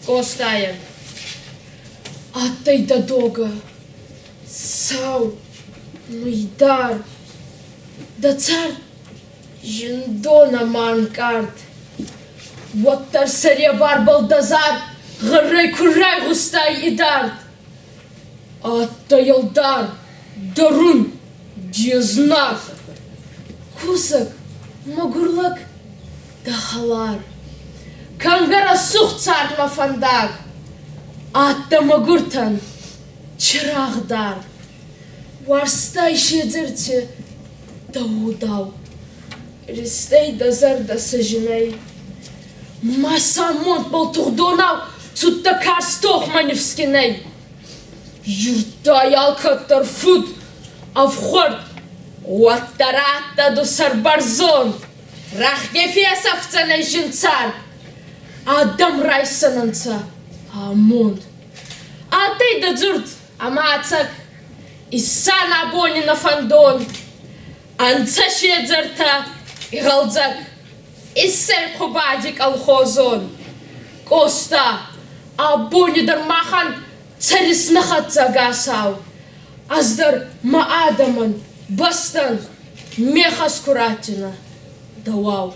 Костая. Аттай да дога. Сау. Мидар, да цар жиндона манкарт. Вот тарсария бар балдазар, гыррай куррай густай идарт. Атта елдар, дарун, дизнак. Кусак, магурлак, дахалар. Кангара сух цар мафандак. Атта магуртан, чырағдар. Варстай шедзірте, дау-дау. Ристей дазар да сажинай. Масамонт был турдонау, цутта карстох маневскинай. Юртай алкаттар фуд, авхорд, уаттарата до сарбарзон. Рахгефес авцанай жинцар. Адам райсананца, амонт. А ты да дзурт, амацак. Исан абони на фандон. Анца шедзарта, игалдзак. Иссер хубадик алхозон. Коста, абони дармахан царис нахатзагасау. Аздар маадаман, бастан, мехас куратина. Давау.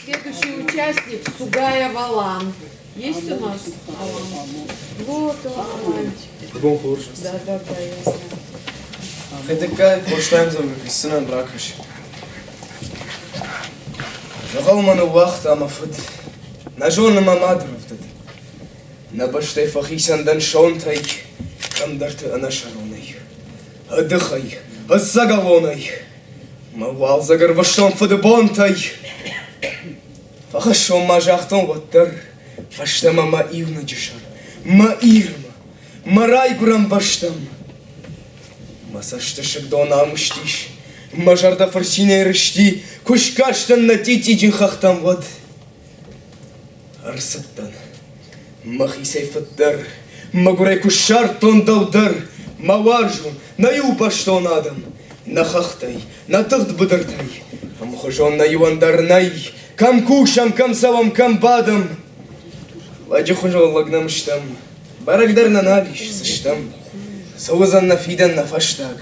Следующий участник Сугая Валан. Есть у нас Алан? Вот он. Bonjour. Да, я знаю. Хедека коштаем за висынан бракаш. Жагал ману вахт амафуд. Нажон мамадровдад. Набаштай фахисан дан шонтай. Камдарты анашаронай. Адыхай. Аззагалонай. Мавал загарваштон фудбонтай. Фахашон мажахтон ваттар. Фаштама маивна джишар. Маирма. Марай гурам баштам. Масашта шагдона амуштиш. Мажарда фарсине рышти. Кушкаштан на тити джинхахтам вад. Арсаттан. Махисай фаттар. Магурай кушартон даудар. Маваржун. Наю баштон адам. Нахахтай. Натыгд быдыртай. Амхожон на юандарнай. Кам кушам, кам савам, кам бадам. Ладжи хужол лагнамштам. Барагдар на налиш сыштам. Саузан на фидан на фаштаг.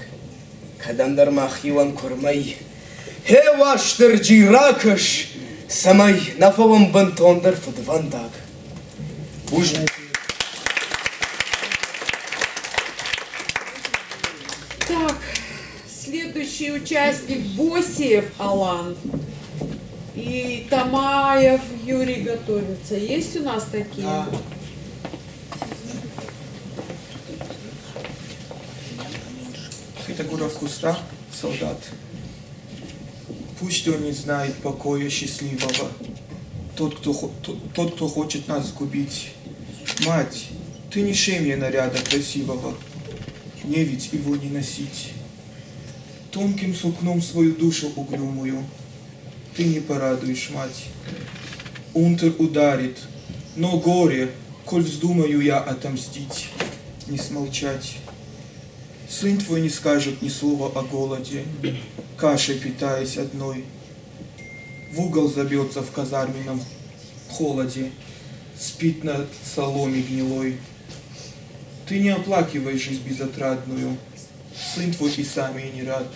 Кадандар махиван кормай. Хеваштыр джиракаш. Самай нафавам бантондар фудвандаг. Ужин. Так, следующий участник Босиев Алан. И Тамаев Юрий готовится. Есть у нас такие? Да. Хитогуров Куста, солдат. Пусть он не знает покоя счастливого, тот, кто хочет нас сгубить. Мать, ты не шей мне наряда красивого, мне ведь его не носить. Тонким сукном свою душу угрюмую ты не порадуешь, мать. Унтер ударит, но горе, коль вздумаю я отомстить, не смолчать. Сын твой не скажет ни слова о голоде, кашей питаясь одной. В угол забьется в казарменном холоде, спит на соломе гнилой. Ты не оплакивай жизнь безотрадную, сын твой и сам ей не рад.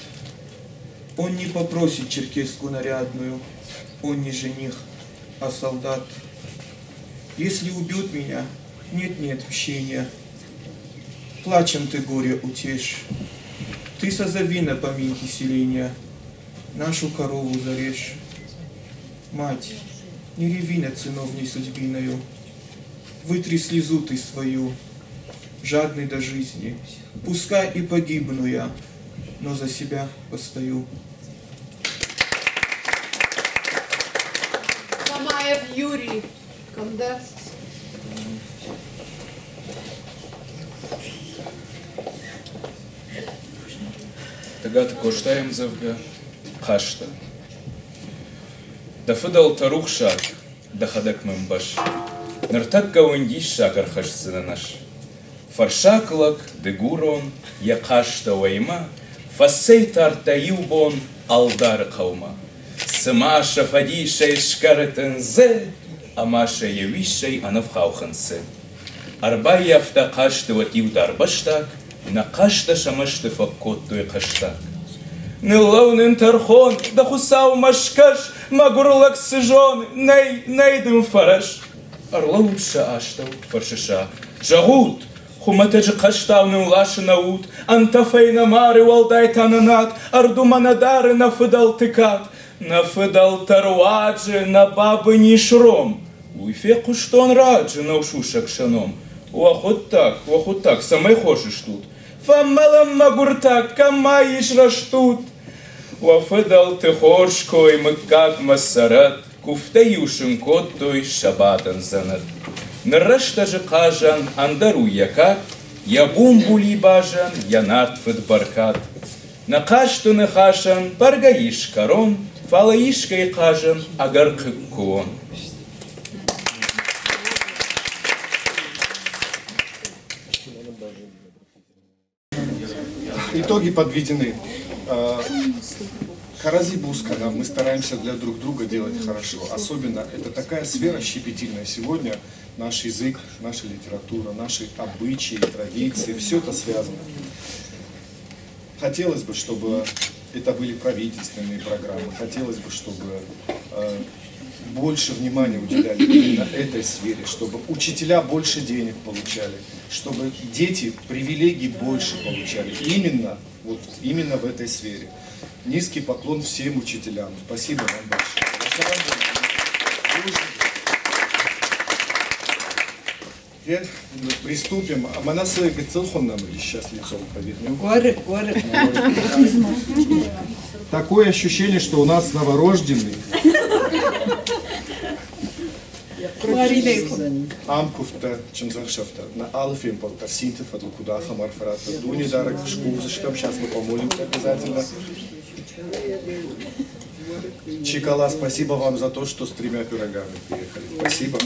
Он не попросит черкеску нарядную, он не жених, а солдат. Если убьют меня, нет мщения. Плачем ты горе утешь, ты созови на поминки селения, нашу корову зарежь. Мать, не реви над сыновней судьбиною, вытри слезу ты свою, жадный до жизни, пускай и погибну я, но за себя постою. Тамаев Юрий. Когда? Тагат коштаем завга хашта. Да фыдал тарух шаг, да хадак мымбаш. Нартак каундиш шагар хашсына наш. Фаршаклак дегурон, я хашта вайма, фасей тартаюбон алдар каума. Сымаша фадишей шкаретензе, амаша явишей анавхаухансе. Арба яфта кашты ватив дарбаштак, на кашта шамашты факкотту и каштак. Ныллаунын тархон, да хусау машкаш, магурлак сыжон, нейдым фараш. Арлауша аштау фаршиша, жагут, хуматажи каштауны улаши наут, антафейна мары валдай тананат, ардуманадары нафыдал тыкат, нафыдал таруаджи, на бабы нишром. Уйфе куштон раджи на ушушак шаном. Уахот так, самой хошиш тут. Фамалам магуртак, камаиш раштут. Уафыдал ты хоршкой, мыкак масарат, куфтаюшим коттой шабатан занат. Нраштажи кажан, андару якат, я бумбули бажан, я натфыд баркат. На каштуны хашан, паргаиш карон, фалаишкой кажан, агаркык куон. Итоги подведены. Карази Бускана, мы стараемся для друг друга делать хорошо. Особенно это такая сфера щепетильная. Сегодня наш язык, наша литература, наши обычаи, традиции, все это связано. Хотелось бы, чтобы это были правительственные программы. Хотелось бы, чтобы больше внимания уделяли именно этой сфере, чтобы учителя больше денег получали, чтобы дети привилегий больше получали. Именно в этой сфере. Низкий поклон всем учителям. Спасибо вам большое. Теперь приступим. А Манасы Гацелхон нам сейчас лицом повернем. Такое ощущение, что у нас новорожденный. Амкуфта, Чемзаршафта, на Алфим Полтарсинтов, куда Хамарфрата, Дуни Дарак, Шкузышкам, сейчас мы помолимся обязательно. Чикала, спасибо вам за то, что с 3 пирогами приехали. Спасибо.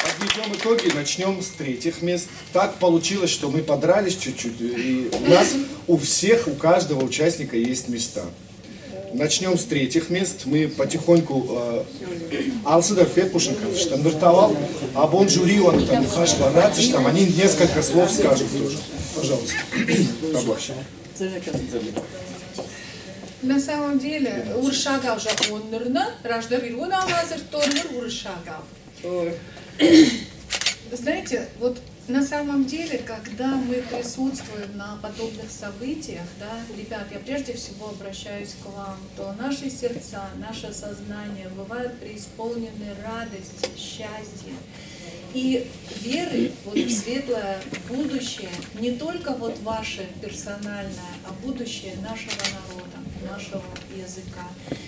Подведем итоги, начнем с 3-х мест. Так получилось, что мы подрались чуть-чуть, и у нас у каждого участника есть места. Начнем с 3-х мест. Мы потихоньку Алсыдар Фетпушенко штандартовал, а Бонжури, он там там они несколько слов скажут тоже. Пожалуйста. На самом деле, Уршагал же он нырна, Раждавирона у нас Торнер Уршагал. Знаете, вот на самом деле, когда мы присутствуем на подобных событиях, да, ребят, я прежде всего обращаюсь к вам, то наши сердца, наше сознание бывают преисполнены радости, счастья и веры вот в светлое будущее, не только вот ваше персональное, а будущее нашего народа, нашего языка.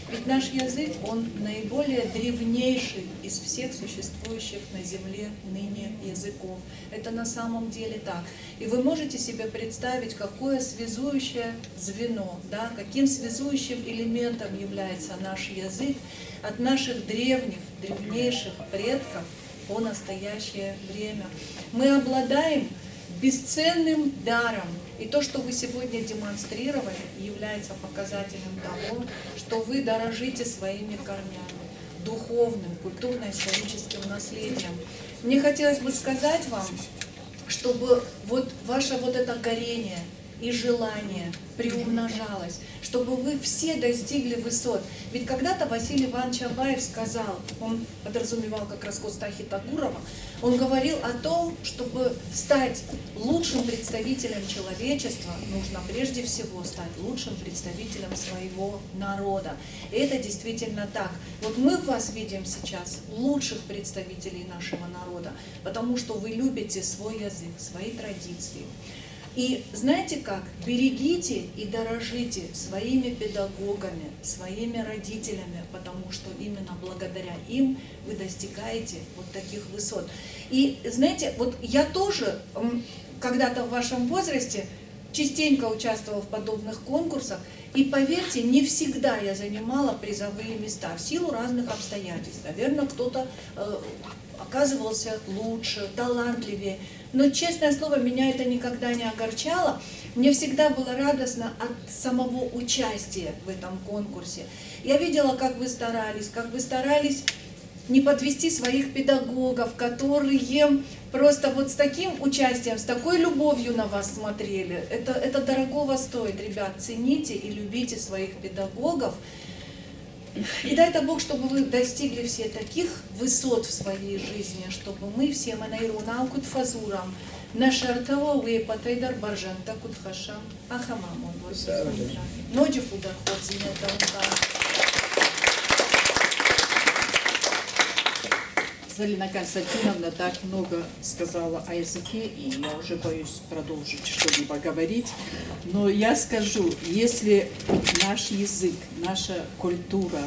Ведь наш язык, он наиболее древнейший из всех существующих на земле ныне языков. Это на самом деле так. И вы можете себе представить, какое связующее звено, да, каким связующим элементом является наш язык от наших древнейших предков по настоящее время. Мы обладаем бесценным даром. И то, что вы сегодня демонстрировали, является показателем того, что вы дорожите своими корнями, духовным, культурно-историческим наследием. Мне хотелось бы сказать вам, чтобы вот ваше вот это горение и желание приумножалось, чтобы вы все достигли высот. Ведь когда-то Василий Иванович Абаев сказал, он подразумевал как раз Костахи Тагурова, он говорил о том, чтобы стать лучшим представителем человечества, нужно прежде всего стать лучшим представителем своего народа. И это действительно так. Вот мы в вас видим сейчас лучших представителей нашего народа, потому что вы любите свой язык, свои традиции. И знаете как? Берегите и дорожите своими педагогами, своими родителями, потому что именно благодаря им вы достигаете вот таких высот. И знаете, вот я тоже когда-то в вашем возрасте частенько участвовала в подобных конкурсах, и поверьте, не всегда я занимала призовые места в силу разных обстоятельств. Наверное, кто-то оказывался лучше, талантливее. Но, честное слово, меня это никогда не огорчало. Мне всегда было радостно от самого участия в этом конкурсе. Я видела, как вы старались не подвести своих педагогов, которые просто вот с таким участием, с такой любовью на вас смотрели. Это дорогого стоит, ребят. Цените и любите своих педагогов. И дай-то Бог, чтобы вы достигли все таких высот в своей жизни, чтобы мы все манайруна кут фазурам, нашартава уе патайдар баржанта кут хашам, ахамамон ноджи фудар ходзинета унга. Залина Константиновна так много сказала о языке, и я уже боюсь продолжить что-либо говорить. Но я скажу, если наш язык, наша культура,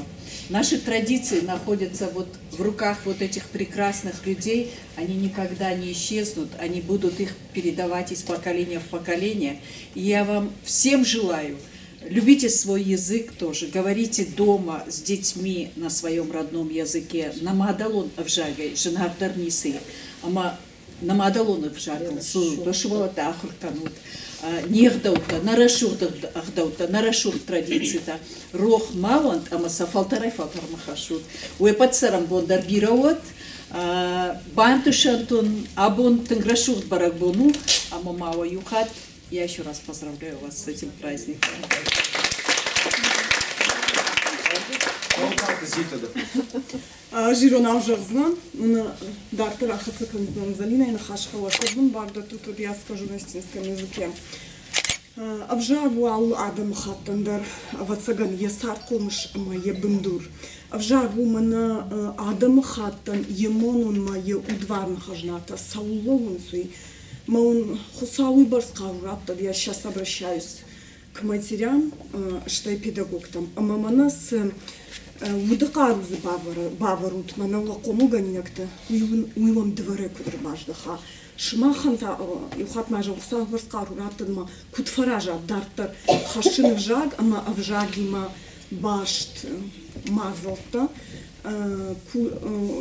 наши традиции находятся вот в руках вот этих прекрасных людей, они никогда не исчезнут, они будут их передавать из поколения в поколение. И я вам всем желаю, любите свой язык тоже, говорите дома с детьми на своем родном языке. Намадалон авжагай, женардар нисы, ама намадалон авжагай, су башвалата ахурканут, нердаута, нарашурдаута, нарашур традицита, рох мавант, ама сафалтарай фалтармахашут. Уепатсарам бондар бирауат, бантушантун, абон тенграшурт барагбону, ама мава юхат. Я еще раз поздравляю вас с этим праздником. Жирон авжарзнан, на дартера хацаканзнан залина и на хашхала коднун барда тут я скажу на стинском языке. Авжару ал адам хаттандар авацаган есар комыш ма ебындур. Авжару мана адам хаттан емонун ма е удварн хажната сауловун суй. Маун хусауи барскаврат, я сейчас обращаюсь к матерям, что я педагог там. А мама с удакарузы баварут, мана лакому ганинакта, уилам дворе кудрбаждаха. Шмаханта юхат мажа хусауи барскаврат, ма кутфаража дартар хашин вжаг, ама авжагима башт мазалта.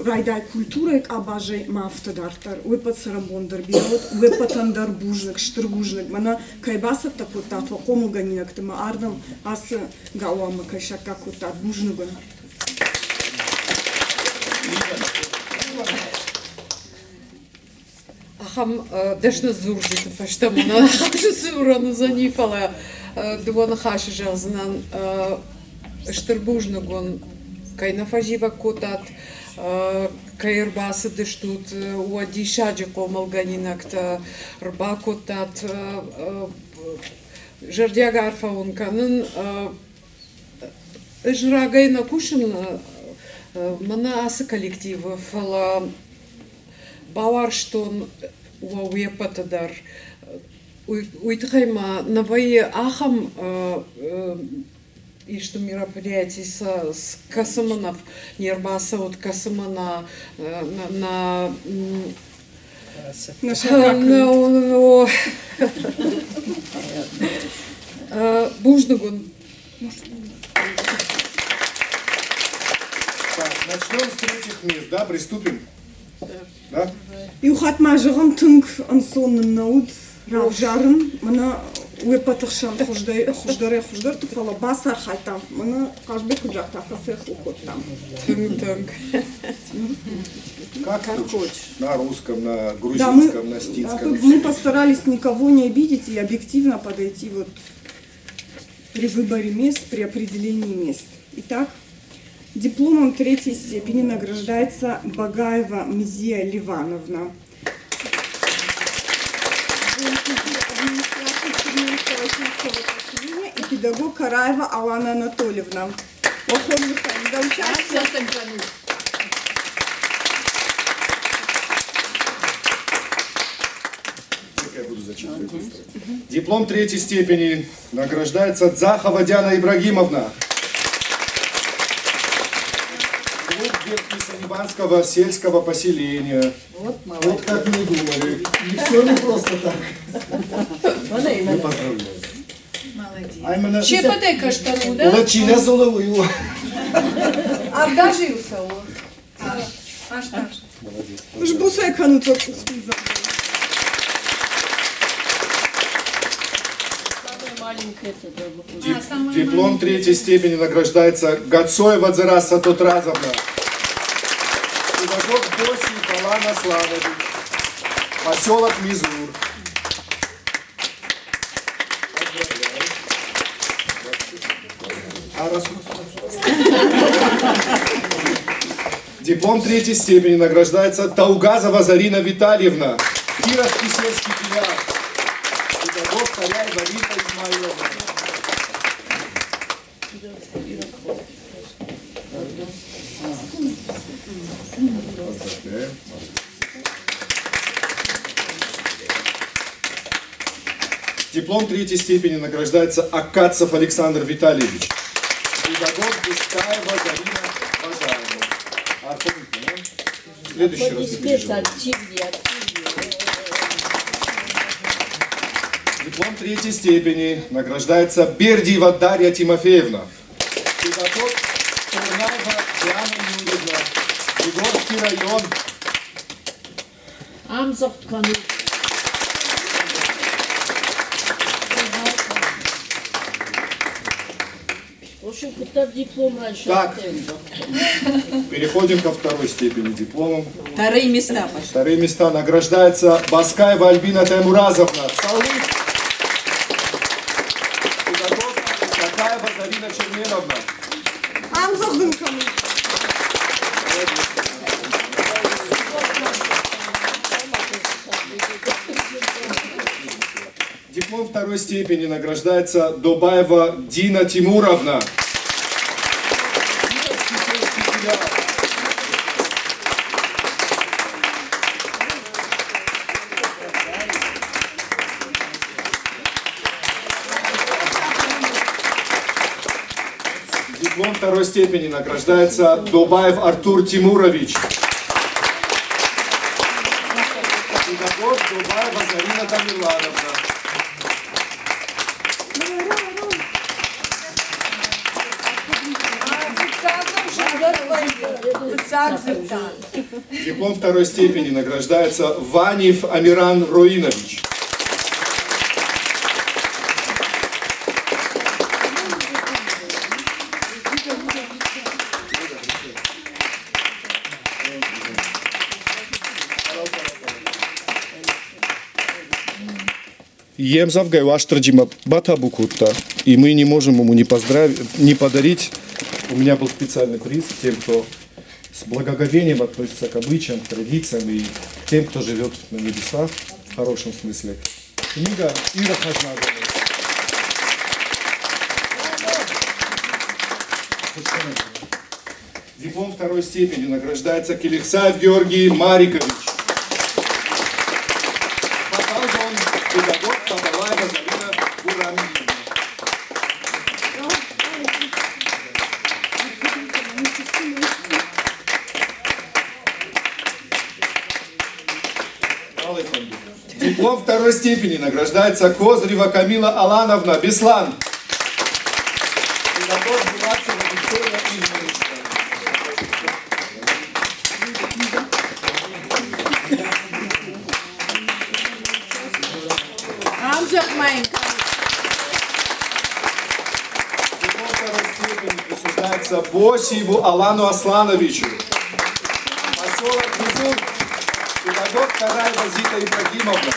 Райдай культурек абажей мафтадартар, уепатсарам бондар биот, уепатандар бужник, штырбужник, мана кайбасат такутат, вакому ганинак, тама ардам ас гауама кайшака кутат бужниган. Ахам дешна зуржит, фаштамана хаши сурана занифала, дуана хаши жазнан штырбужниган. Кайна фажива котат, кайрбасы дыштут, уади шаджи комалганинакта, рба котат, жардяга арфаун канын, жрагай накушин, мана асы коллектива, фала баварштон уауепатадар, уйтхайма наваи ахам, и что мероприятий с Касыманов, Нербаса от Касымана на Бужнагун. Начнем с третьих мест, да, приступим? Да? Юхат мажагам тынг ансонным науд, равжарын, мана уепатахшан хуждар туфала басар хайтам, мана кажбек худжак тафасе хухот там. Тынг. Как хочешь? На русском, на грузинском, на стинском. Мы постарались никого не обидеть и объективно подойти вот при выборе мест, при определении мест. Итак, дипломом 3-й степени награждается Багаева Мзия Ливановна. И педагог Караева Алана Анатольевна. За участие. Я буду зачитывать быстро. Диплом 3-й степени награждается Дзахова Диана Ибрагимовна. Клуб детки Санибанского сельского поселения. Вот как мы думали. И все не просто так. Мы поздравляем. Молодец. ЧПД каштару, да? Лачина золовую. Обдажился он. Аж так. Молодец. Жбусай канут вот Диплом 3-й степени награждается Гацоева Дзараса Тотразовна. Педагог Босий Алан Асланович, поселок Мизур. Диплом третьей степени награждается Таугазова Зарина Витальевна, Кировский сельский филиал. Педагог Харяева Рита Измайловна. Диплом третьей степени награждается Акацев Александр Витальевич. Педагог Бескаева Зарина Бажаева. А помните, да? В следующий раз не переживайте. Диплом третьей степени награждается Бердиева Дарья Тимофеевна. Педагог Турнаева Диана Юрьевна. Егорский район. Так, переходим ко второй степени дипломом. Вторые места, пожалуйста. Вторые места награждается Баскаева Альбина Таймуразовна. Салут. Педагог Какаева Зарина Черменовна. Диплом второй степени награждается Добаева Дина Тимуровна. Диплом второй степени награждается Добаев Артур Тимурович. Педагог Добаева Зарина Тамерлановна. Диплом второй степени награждается Ванев Амиран Руинович. Емзавгай Ваштрадима Батабукутта. И мы не можем ему не подарить. У меня был специальный приз тем, кто с благоговением относится к обычаям, к традициям и тем, кто живет на небесах, в хорошем смысле. Книга Ира Хажнагова. Диплом второй степени награждается Келихсаев Георгий Марикович. Педагог Павлаева Зарина Бурамина. Диплом второй степени награждается Козырева Камила Алановна Беслан. Педагог Булатцева Виктория Ильинична. Диплом второй степени присуждается Босиеву Алану Аслановичу. Поселок Мизур. Педагог Караева Зита Ибрагимовна.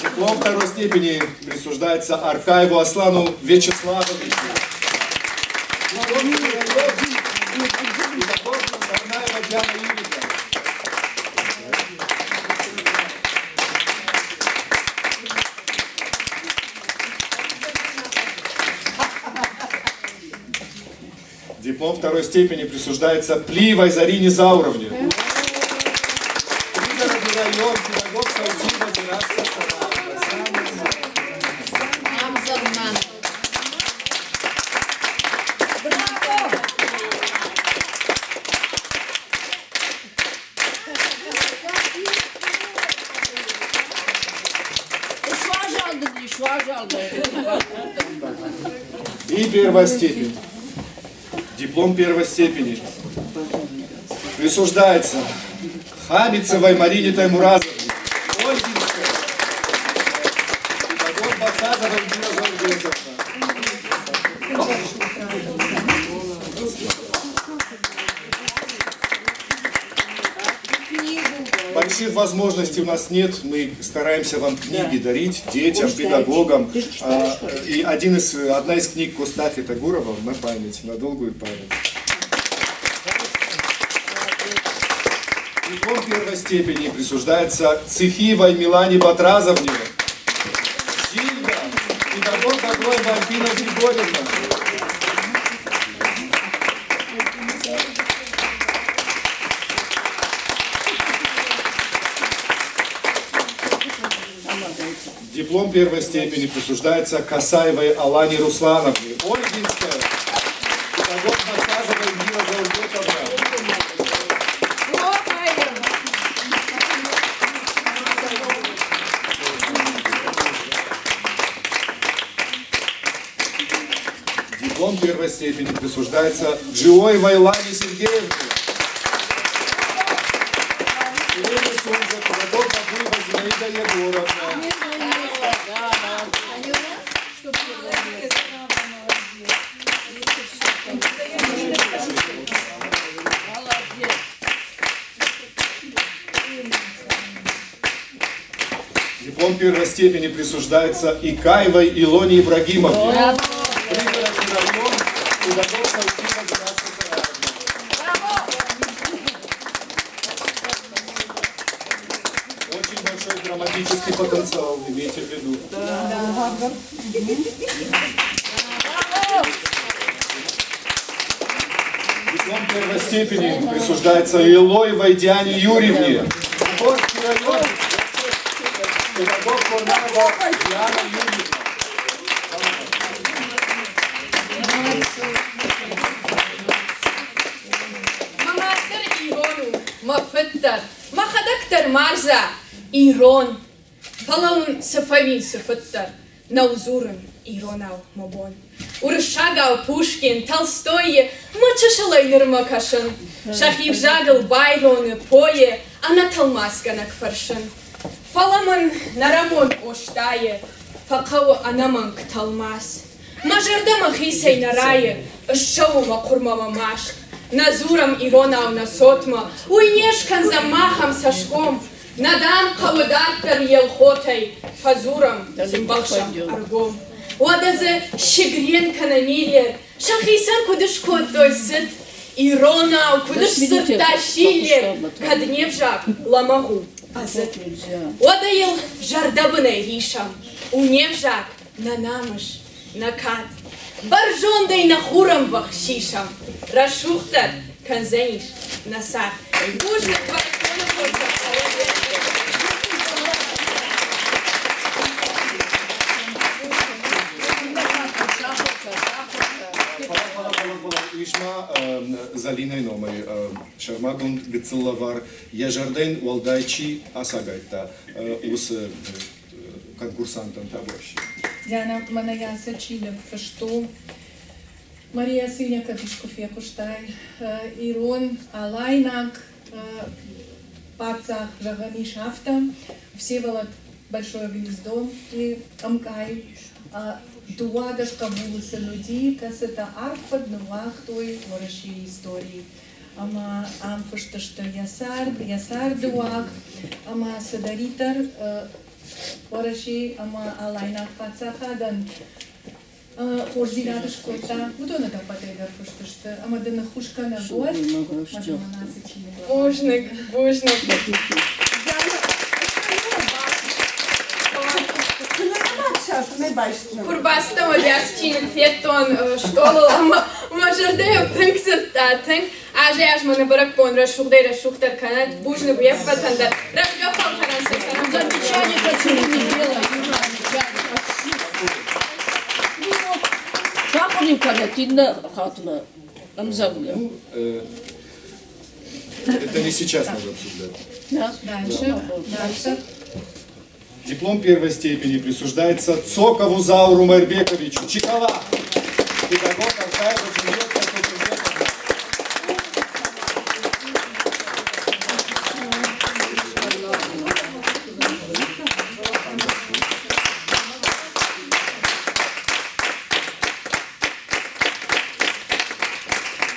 Диплом второй степени присуждается Аркаеву Аслану Вячеславовичу. Педагог Карнаева Диана Юрьевна. Диплом второй степени присуждается Пливой Зарине Зауровне. Пригородный район, педагог Саудиева Династия и первая степень. Диплом первой степени присуждается Хамицевой Марине Таймуразовне. Ольгинская. Больших возможностей у нас нет, мы стараемся вам книги дарить детям, педагогам. И одна из книг Костафи Тагурова на память, на долгую память. Диплом первой степени присуждается Цихивой Милане Батразовне. Жильда, педагог такой Альбина Григорьевна. Диплом первой степени присуждается Касаевой Алане Руслановне. Ольгинская. Педагог Насазова Эльвира Заурбековна. Диплом первой степени присуждается Джиоевой Лане Сергеевне. Педагог Бабуева Зинаида Егоровна. Диплом первой степени присуждается Икаевой Илоне Ибрагимовне. Очень большой драматический потенциал, имейте в виду. Диплом первой степени присуждается Илоевой Диане Юрьевне. Горский район. Педагог Корнаева Диана Юрьевна. Мамастер Ирону, Мафеттар, Махадактар Марза, Ирон, Фалаун Сафавин Сафеттар, Наузуран, Иронау Мабон. Уршагал Пушкин, Толстой, Мачашалайнер Макашин, Шахив Жагал Байрон, Пое, Анаталмаска Накфаршин. Фаламан Нарамон Оштае, Факау Анаманг Талмас. Мажардама Хисей Нарае, Шоу Макурмама Маш. Назурам Иронау Насотма, Уйнешкан Замахам Сашком. Надам Кавадартар Елхотай, Фазурам Зимбахшам Аргом. Уадазе Шигрен Канамилер, Шахисан Кудышкот Дойсет, Иронау Кудышсет Ташилер, Кадневжак Ламагу. Одаил жардабыны ришам, уневжак на намыш, на кат, баржондай на хурам бахшишам, рашухтар канзениш на сад. Бужник Ишма Залиной номой Шармагун Гцеллавар Яжарден Валдайчи Асагайта ус конкурсантом таборщи. Диана Маная Сачилев, что Мария Сыня Кадышков Якуштай, Ирон Алайнак, Пацах Жагани Шафта, Всеволод Большое Гнездо и Амкай. Дуадашка вулица люди, касета арфа днуах той вораши истории. Ама амфашта что ясар дуак, ама садаритар вораши, ама алайна пацахадан. Хорзирадашко та, удона да патейдар фашта что, ама да нахушка на год, Божник, божник. Kurbasta odjasčin fjeton štola, mažardeo tanksartatang, aže aš mane barak pon rašukdej rašuktar kanat, bužne bujepatanda, rabjofal kanan se kanam. Замечание почему не делать? Шахурим канатинна хатна, амзавля. Это не сейчас надо обсуждать. Да. Дальше. Диплом первой степени присуждается Цокову Зауру Майрбековичу. Чикала. Педагог Артаева Жильевка Кожевековна.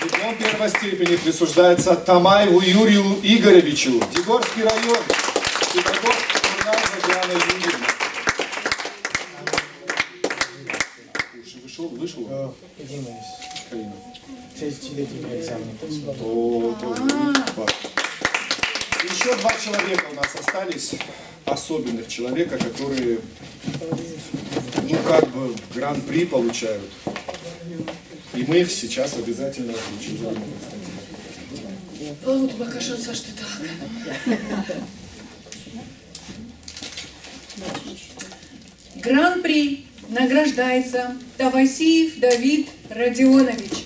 Диплом первой степени присуждается Тамаеву Юрию Игоревичу, Дегорский район, педагог Курназова Диана Юрьевна. Вышел? Калина. 30-летний экзамен. Еще два человека у нас остались, особенных человека, которые, ну, как бы гран-при получают. И мы их сейчас обязательно озвучим. Вот бакашон что так. Гран-при награждается Тавасиев Давид Родионович.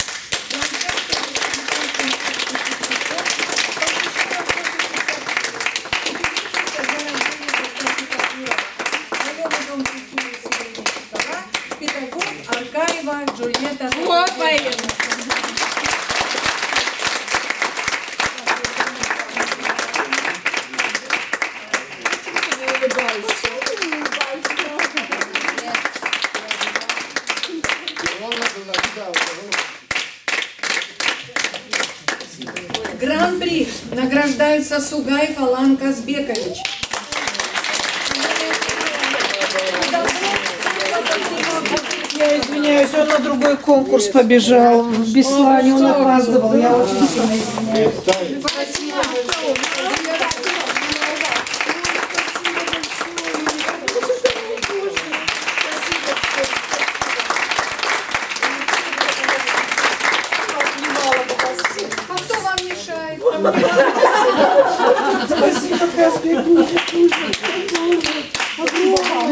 Педагог Аркаева Джульетта. Вот поедем. Гран-при награждается Сугаев Алан Казбекович. Я извиняюсь, он на другой конкурс побежал. В Беслане он опаздывал. Я очень сильно извиняюсь. А кто вам мешает? Спасибо, Каспий. Огромное.